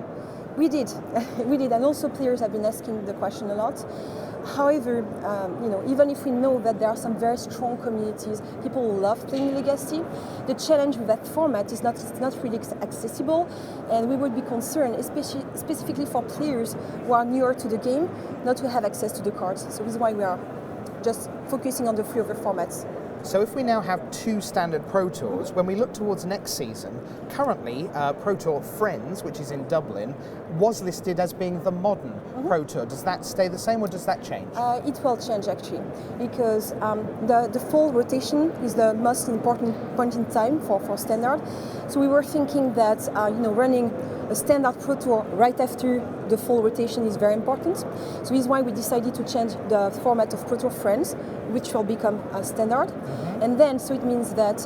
We did, and also players have been asking the question a lot. However, even if we know that there are some very strong communities, people who love playing Legacy, the challenge with that format is not really accessible, and we would be concerned, specifically for players who are newer to the game, not to have access to the cards. So this is why we are just focusing on the 3 other formats. So if we now have 2 standard Pro Tours, when we look towards next season, currently Pro Tour Friends, which is in Dublin, was listed as being the modern Pro Tour. Does that stay the same or does that change? It will change actually, because the fall rotation is the most important point in time for standard. So we were thinking that running a standard Pro Tour right after the fall rotation is very important. So this is why we decided to change the format of Pro Tour Friends, which will become a standard. And then, so it means that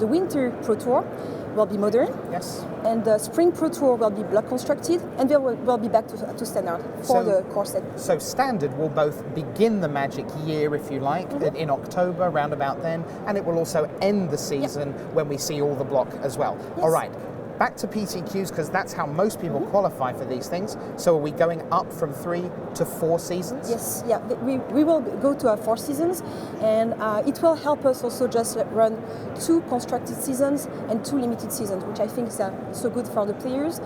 the Winter Pro Tour will be modern. Yes. And the Spring Pro Tour will be block constructed, and they will be back to standard for the core set. So standard will both begin the Magic year, if you like, in October, round about then, and it will also end the season when we see all the block as well. Yes. All right. Back to PTQs, because that's how most people qualify for these things. So are we going up from 3 to 4 seasons? Yes, yeah. We will go to 4 seasons, and it will help us also just run 2 constructed seasons and 2 limited seasons, which I think is so good for the players.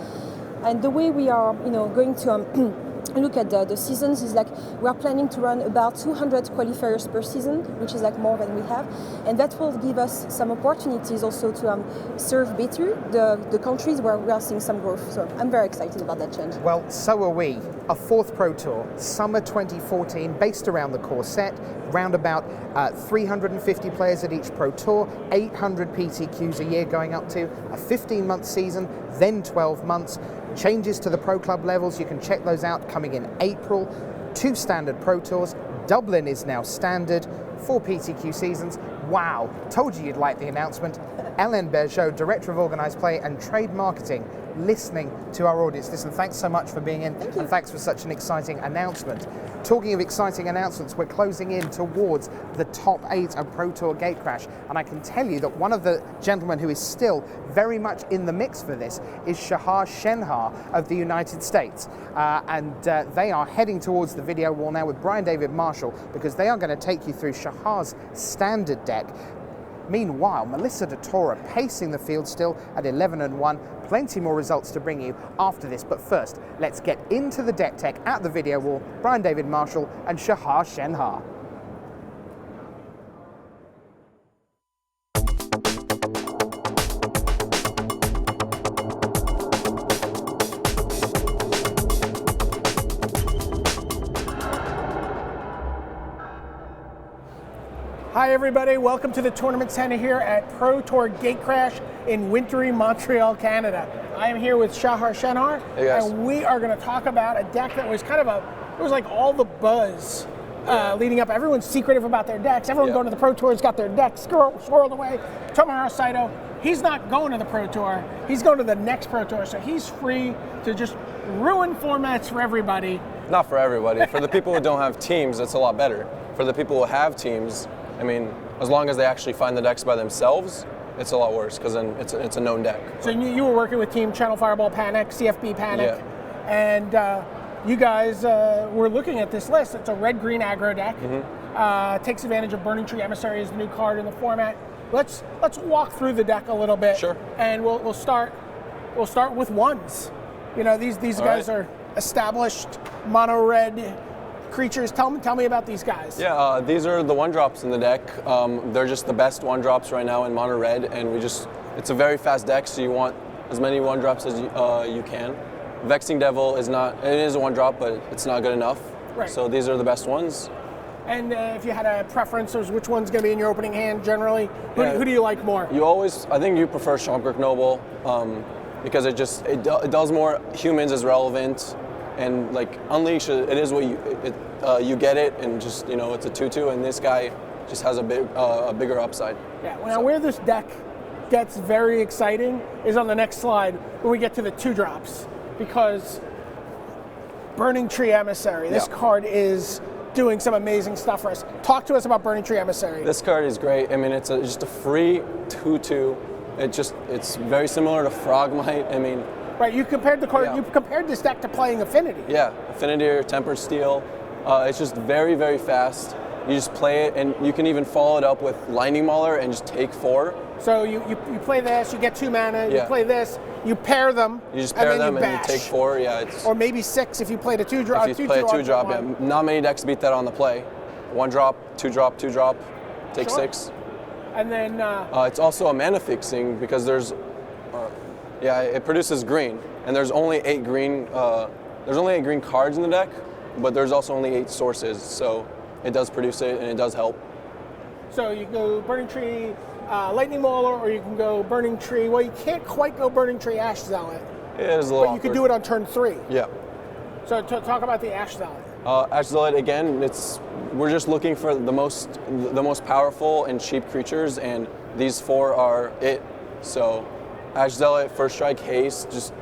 And the way we are, going to look at the seasons is like we are planning to run about 200 qualifiers per season, which is like more than we have, and that will give us some opportunities also to serve better the countries where we are seeing some growth. So I'm very excited about that change. Well, so are we. A 4th Pro Tour, summer 2014, based around the core set, round about 350 players at each Pro Tour, 800 PTQs a year going up to a 15-month season, then 12 months. Changes to the Pro Club levels, you can check those out coming in April. 2 standard Pro Tours. Dublin is now standard. 4 PTQ seasons. Wow, told you you'd like the announcement. Hélène Bergeau, Director of Organised Play and Trade Marketing, listening to our audience. Listen, thanks so much for being in, and thanks for such an exciting announcement. Talking of exciting announcements, we're closing in towards the top 8 of Pro Tour Gatecrash, and I can tell you that one of the gentlemen who is still very much in the mix for this is Shahar Shenhar of the United States, and they are heading towards the video wall now with Brian David Marshall, because they are going to take you through Shahar's standard deck. Meanwhile, Melissa DeTora pacing the field still at 11-1. Plenty more results to bring you after this. But first, let's get into the deck tech at the video wall. Brian David Marshall and Shahar Shenhar. Hi everybody, welcome to the tournament center here at Pro Tour Gatecrash in wintry Montreal, Canada. I am here with Shahar Shenhar, and we are going to talk about a deck that was kind of it was like all the buzz leading up. Everyone's secretive about their decks. Everyone going to the Pro Tour's got their decks swirled away. Tomohiro Saito, he's not going to the Pro Tour. He's going to the next Pro Tour, so he's free to just ruin formats for everybody. Not for everybody. For the people who don't have teams, it's a lot better. For the people who have teams, I mean, as long as they actually find the decks by themselves, it's a lot worse, because then it's a known deck. So you were working with Team Channel Fireball Panic, CFB Panic, and you guys were looking at this list. It's a red-green aggro deck. Takes advantage of Burning Tree Emissary as the new card in the format. Let's walk through the deck a little bit. Sure. And we'll start with ones. You know, these guys are established mono red creatures. Tell me about these guys. Yeah, these are the 1-drops in the deck. They're just the best 1-drops right now in mono red, and it's a very fast deck, so you want as many 1-drops as you can. Vexing Devil is a 1-drop, but it's not good enough. Right. So these are the best ones. And if you had a preference of which one's going to be in your opening hand generally, who do you like more? I think you prefer Stromkirk Noble, because it does more. Humans is relevant. And like Unleash, it is what you get it, and just it's a 2/2, and this guy just has a bigger upside. Yeah. Well, now where this deck gets very exciting is on the next slide when we get to the 2-drops, because Burning Tree Emissary. This card is doing some amazing stuff for us. Talk to us about Burning Tree Emissary. This card is great. I mean, it's just a free 2/2. It's very similar to Frogmite. I mean. Right, you compared the card. You compared this deck to playing Affinity. Yeah, Affinity or Tempered Steel. It's just very, very fast. You just play it, and you can even follow it up with Lightning Mauler and just take 4. So you play this, you get 2 mana. You play this, you pair them. You just pair them and you take 4. Yeah, or maybe 6 if you played a 2-drop. If you play a 2-drop, yeah. Not many decks beat that on the play. 1-drop, 2-drop, 2-drop. Take 6. And then it's also a mana fixing because there's, it produces green, and there's only 8 green. There's only 8 green cards in the deck, but there's also only 8 sources, so it does produce it and it does help. So you go Burning Tree, Lightning Mauler, or you can go Burning Tree. Well, you can't quite go Burning Tree Ash Zealot. It is a little But you could do it on turn 3. Yeah. So talk about the Ash Zealot. Ash Zealot, again, we're just looking for the most powerful and cheap creatures, and these 4 are it. So Ash Zealot, First Strike, Haste, just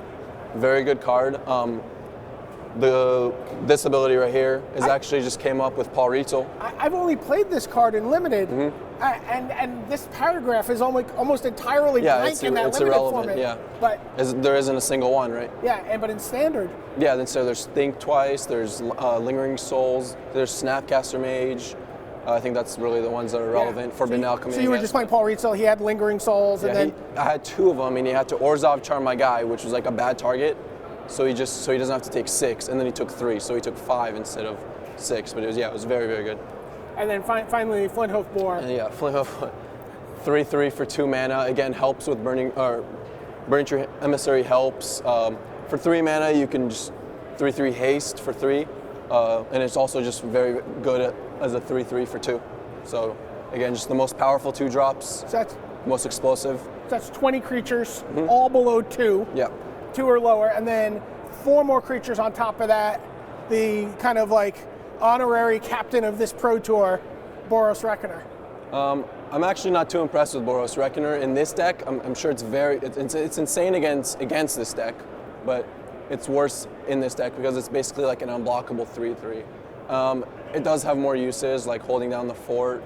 very good card. This ability right here actually just came up with Paul Rietzel. I've only played this card in Limited, and this paragraph is almost entirely blank in that Limited format. Yeah, but there isn't a single one, right? Yeah, but in Standard. Yeah, then so there's Think Twice, there's Lingering Souls, there's Snapcaster Mage. I think that's really the ones that are relevant. Forbidden Alchemy. So you were just playing Paul Rietzel. He had Lingering Souls, and then I had 2 of them, and he had to Orzhov Charm my guy, which was like a bad target. So he doesn't have to take 6, and then he took 3, so he took 5 instead of 6. But it was very, very good. And then finally Flinthoof Boar. And Flinthoof 3/3 for 2 mana. Again, helps with Burning Tree Emissary helps. For 3 mana, you can just 3/3 haste for 3, and it's also just very good as a 3/3 for 2. So again, just the most powerful 2 drops. So that's most explosive. So that's 20 creatures, all below 2. Yeah. 2 or lower, and then 4 more creatures on top of that. The kind of like honorary captain of this Pro Tour, Boros Reckoner. I'm actually not too impressed with Boros Reckoner in this deck. I'm sure it's insane against this deck, but it's worse in this deck because it's basically like an unblockable 3/3. It does have more uses, like holding down the fort.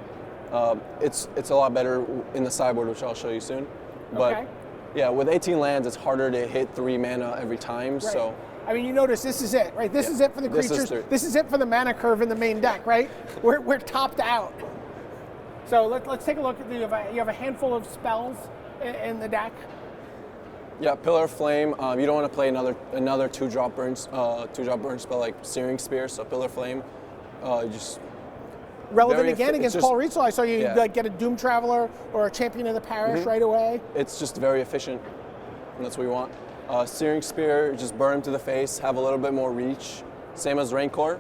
It's a lot better in the sideboard, which I'll show you soon. But okay. Yeah, with 18 lands, it's harder to hit 3 mana every time. Right. So, I mean, you notice this is it, right? This is it for the creatures. This is it for the mana curve in the main deck, right? We're topped out. So let's take a look at you have a handful of spells in the deck. Yeah, Pillar of Flame. You don't want to play another 2-drop burn spell like Searing Spear. So Pillar of Flame, just relevant again against Paul Rietzel. I saw you get a Doom Traveler or a Champion of the Parish right away. It's just very efficient, and that's what we want. Searing Spear, just burn him to the face, have a little bit more reach. Same as Rancor,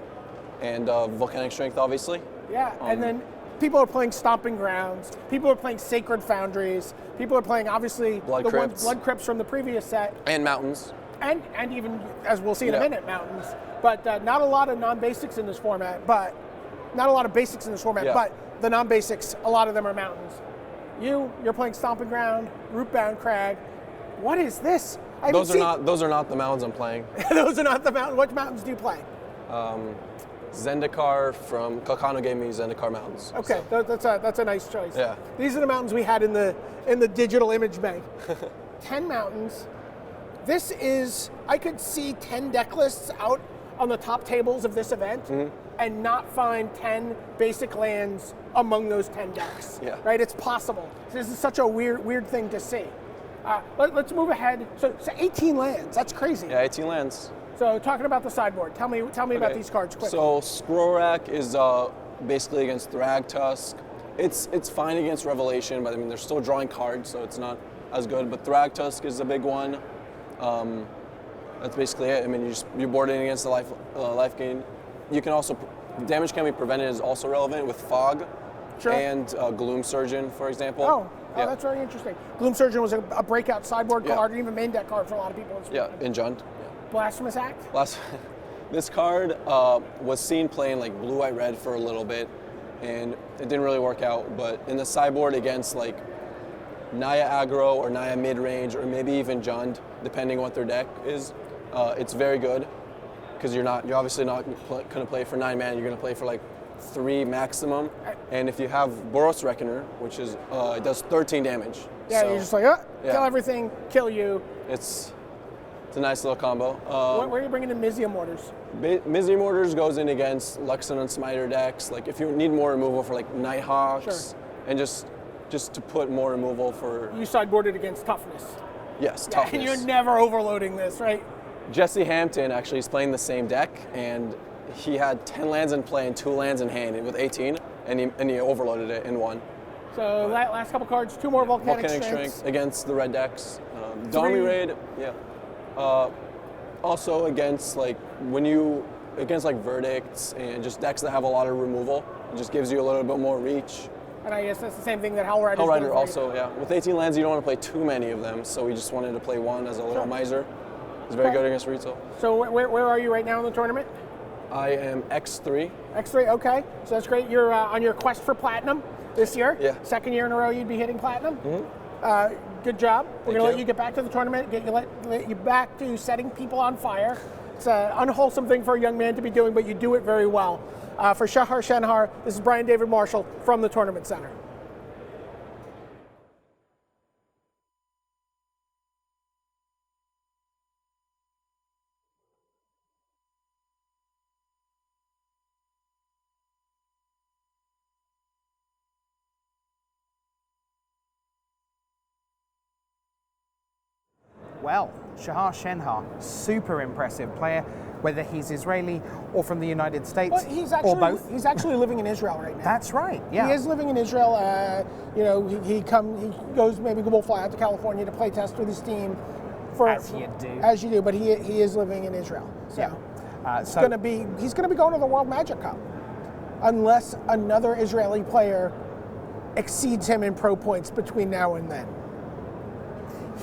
and Volcanic Strength, obviously. Yeah, and then people are playing Stomping Grounds. People are playing Sacred Foundries. People are playing, obviously, Blood Crypts from the previous set. And Mountains. And even, as we'll see in a minute, Mountains. But not a lot of non-basics in this format, but the non-basics, a lot of them are Mountains. You're playing Stomping Ground, Rootbound Crag. What is this? Those are not the mountains I'm playing. Those are not the mountains. What mountains do you play? Zendikar from Kalkano gave me Zendikar Mountains. Okay, so. that's a nice choice. Yeah. These are the mountains we had in the digital image bank. 10 mountains. This is, I could see 10 deck lists out on the top tables of this event and not find 10 basic lands among those 10 decks. Yeah. Right? It's possible. This is such a weird thing to see. Let's move ahead. So 18 lands. That's crazy. Yeah, 18 lands. So talking about the sideboard, tell me about these cards quickly. So Scroll Rack is basically against Thragtusk. It's fine against Revelation, but I mean they're still drawing cards, so it's not as good. But Thragtusk is a big one. That's basically it. I mean you're boarding against the life gain. You can also damage can be prevented is also relevant with Fog. Sure. And Gloom Surgeon, for example. Oh, that's very interesting. Gloom Surgeon was a breakout sideboard card, and even main deck card for a lot of people. In Jund. Blasphemous Act? This card was seen playing like blue-white red for a little bit, and it didn't really work out. But in the sideboard against like Naya aggro or Naya mid-range, or maybe even Jund, depending on what their deck is, it's very good because you're obviously not going to play for 9 mana. You're going to play for like 3 maximum, and if you have Boros Reckoner, which is it does 13 damage. Yeah, so, you're just like, kill everything, kill you. It's a nice little combo. Where are you bringing in Mizzium Mortars? Mizzium Mortars goes in against Luxon and Smiter decks. Like if you need more removal for like Nighthawks, and just to put more removal for. You sideboarded against Toughness. Yes, Toughness. And you're never overloading this, right? Jesse Hampton actually is playing the same deck, and he had 10 lands in play and 2 lands in hand with 18, and he overloaded it in 1. So last couple cards, 2 more Volcanic Strength against the red decks. Dharmi Raid, yeah. Also against against verdicts and just decks that have a lot of removal. It just gives you a little bit more reach. And I guess that's the same thing that Hellrider is doing. Hellrider also, yeah. With 18 lands, you don't want to play too many of them, so we just wanted to play one as a little miser. It's very good against Rito. So where are you right now in the tournament? I am X3. X3, okay. So that's great. You're on your quest for platinum this year. Yeah. Second year in a row you'd be hitting platinum. Mm-hmm. Good job. We're going to let you get back to the tournament, let you back to setting people on fire. It's an unwholesome thing for a young man to be doing, but you do it very well. For Shahar Shenhar, this is Brian David Marshall from the Tournament Center. Well, Shahar Shenhar, super impressive player, whether he's Israeli or from the United States, or both. He's actually living in Israel right now. That's right, yeah. He is living in Israel. He goes, maybe will fly out to California to play test with his team. As you do, but he is living in Israel. So, yeah. He's going to be going to the World Magic Cup, unless another Israeli player exceeds him in pro points between now and then.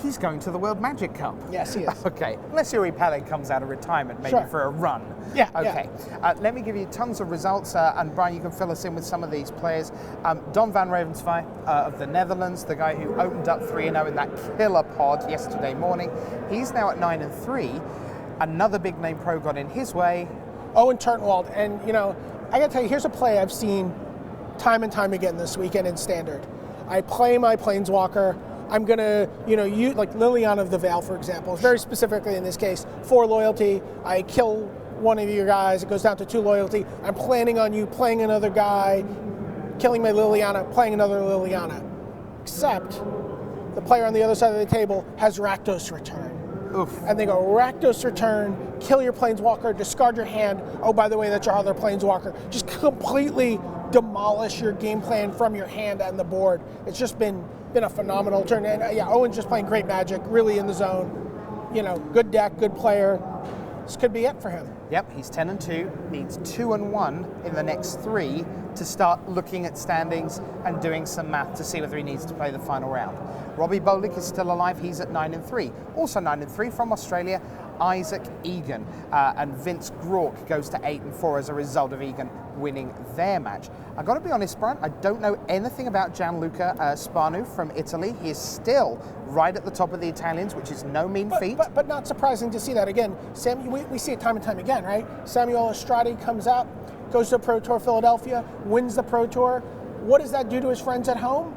He's going to the World Magic Cup. Yes, he is. Okay. Unless Yuri Peled comes out of retirement, maybe for a run. Yeah. Okay. Yeah. Let me give you tons of results, and Brian, you can fill us in with some of these players. Don van Ravensvaai of the Netherlands, the guy who opened up 3-0 in that killer pod yesterday morning. He's now at 9-3. Another big name pro got in his way. Owen Turtenwald, and I got to tell you, here's a play I've seen time and time again this weekend in Standard. I play my Planeswalker. I'm going to, like Liliana of the Veil, for example, very specifically in this case, 4 loyalty. I kill one of your guys, it goes down to 2 loyalty. I'm planning on you playing another guy, killing my Liliana, playing another Liliana. Except the player on the other side of the table has Rakdos Return. Oof. And they go, Rakdos Return, kill your Planeswalker, discard your hand. Oh, by the way, that's your other Planeswalker. Just completely demolish your game plan from your hand and the board. It's just been a phenomenal turn. And Owen's just playing great Magic, really in the zone. Good deck, good player. This could be it for him. Yep, he's 10-2, needs 2-1 in the next 3 to start looking at standings and doing some math to see whether he needs to play the final round. Robbie Bolick is still alive, he's at 9-3. Also 9-3 from Australia, Isaac Egan. And Vince Grork goes to 8-4 as a result of Egan winning their match. I've got to be honest, Brian, I don't know anything about Gianluca Spanu from Italy. He is still right at the top of the Italians, which is no mean feat. But not surprising to see that again. We see it time and time again, right? Samuel Estradi comes up, goes to Pro Tour Philadelphia, wins the Pro Tour. What does that do to his friends at home?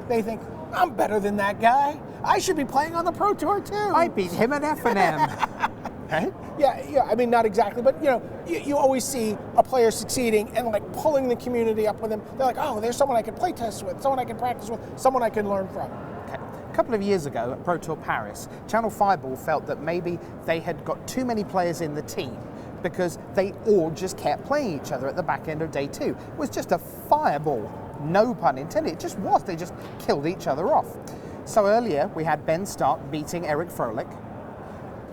They think, I'm better than that guy. I should be playing on the Pro Tour too. I beat him at F&M. Right? Yeah. I mean, not exactly, but you always see a player succeeding and pulling the community up with him. They're like, oh, there's someone I can play test with, someone I can practice with, someone I can learn from. Okay. A couple of years ago at Pro Tour Paris, Channel Fireball felt that maybe they had got too many players in the team because they all just kept playing each other at the back end of day 2. It was just a fireball, no pun intended. It just was. They just killed each other off. So earlier we had Ben Stark beating Eric Froelich.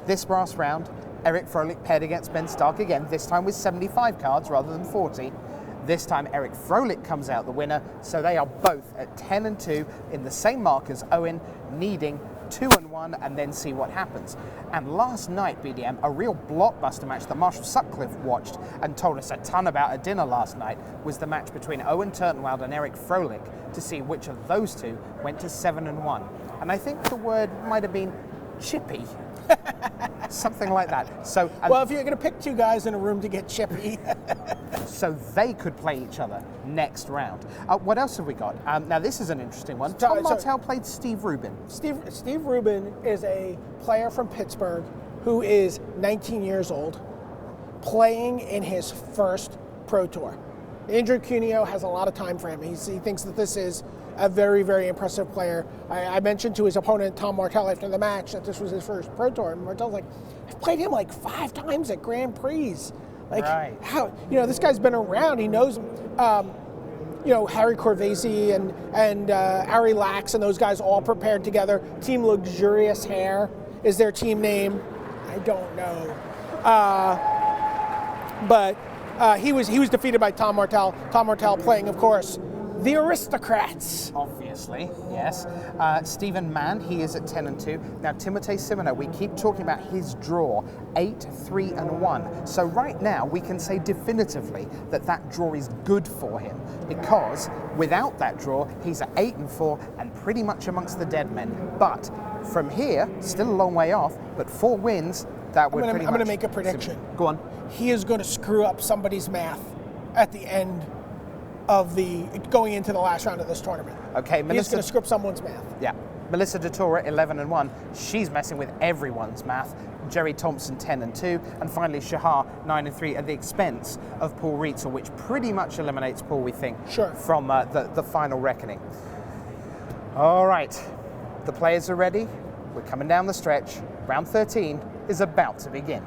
This brass round, Eric Froelich paired against Ben Stark again, this time with 75 cards rather than 40. This time Eric Froelich comes out the winner, so they are both at 10-2 in the same mark as Owen, needing 2-1 and then see what happens. And last night, BDM, a real blockbuster match that Marshall Sutcliffe watched and told us a ton about at dinner last night was the match between Owen Turtenwald and Eric Froelich to see which of those two went to 7-1. And I think the word might have been chippy. Something like that. So, well, if you're going to pick 2 guys in a room to get chippy. So they could play each other next round. What else have we got? Now, this is an interesting one. Tom Martell played Steve Rubin. Steve Rubin is a player from Pittsburgh who is 19 years old, playing in his first Pro Tour. Andrew Cuneo has a lot of time for him. He thinks that this is a very, very impressive player. I mentioned to his opponent, Tom Martell, after the match that this was his first Pro Tour, and Martell's like, I've played him 5 times at Grand Prix. How, this guy's been around, he knows him. Harry Corvese and Ari Lax and those guys all prepared together. Team Luxurious Hair is their team name. I don't know. But he was defeated by Tom Martel. Tom Martel playing, of course, the Aristocrats. Obviously, yes. Stephen Mann, he is at 10-2. Now, Timothée Simoneau, we keep talking about his draw, 8-3-1. So right now, we can say definitively that draw is good for him, because without that draw, he's at 8-4 and pretty much amongst the dead men. But from here, still a long way off, but 4 wins, that would pretty much... I'm going to make a prediction. Go on. He is going to screw up somebody's math at the end of going into the last round of this tournament. Okay, He's going to screw up someone's math. Yeah. Melissa DeTora, 11-1. She's messing with everyone's math. Jerry Thompson, 10-2. And finally, Shahar, 9-3, at the expense of Paul Rietzel, which pretty much eliminates Paul, we think, from the final reckoning. All right. The players are ready. We're coming down the stretch. Round 13 is about to begin.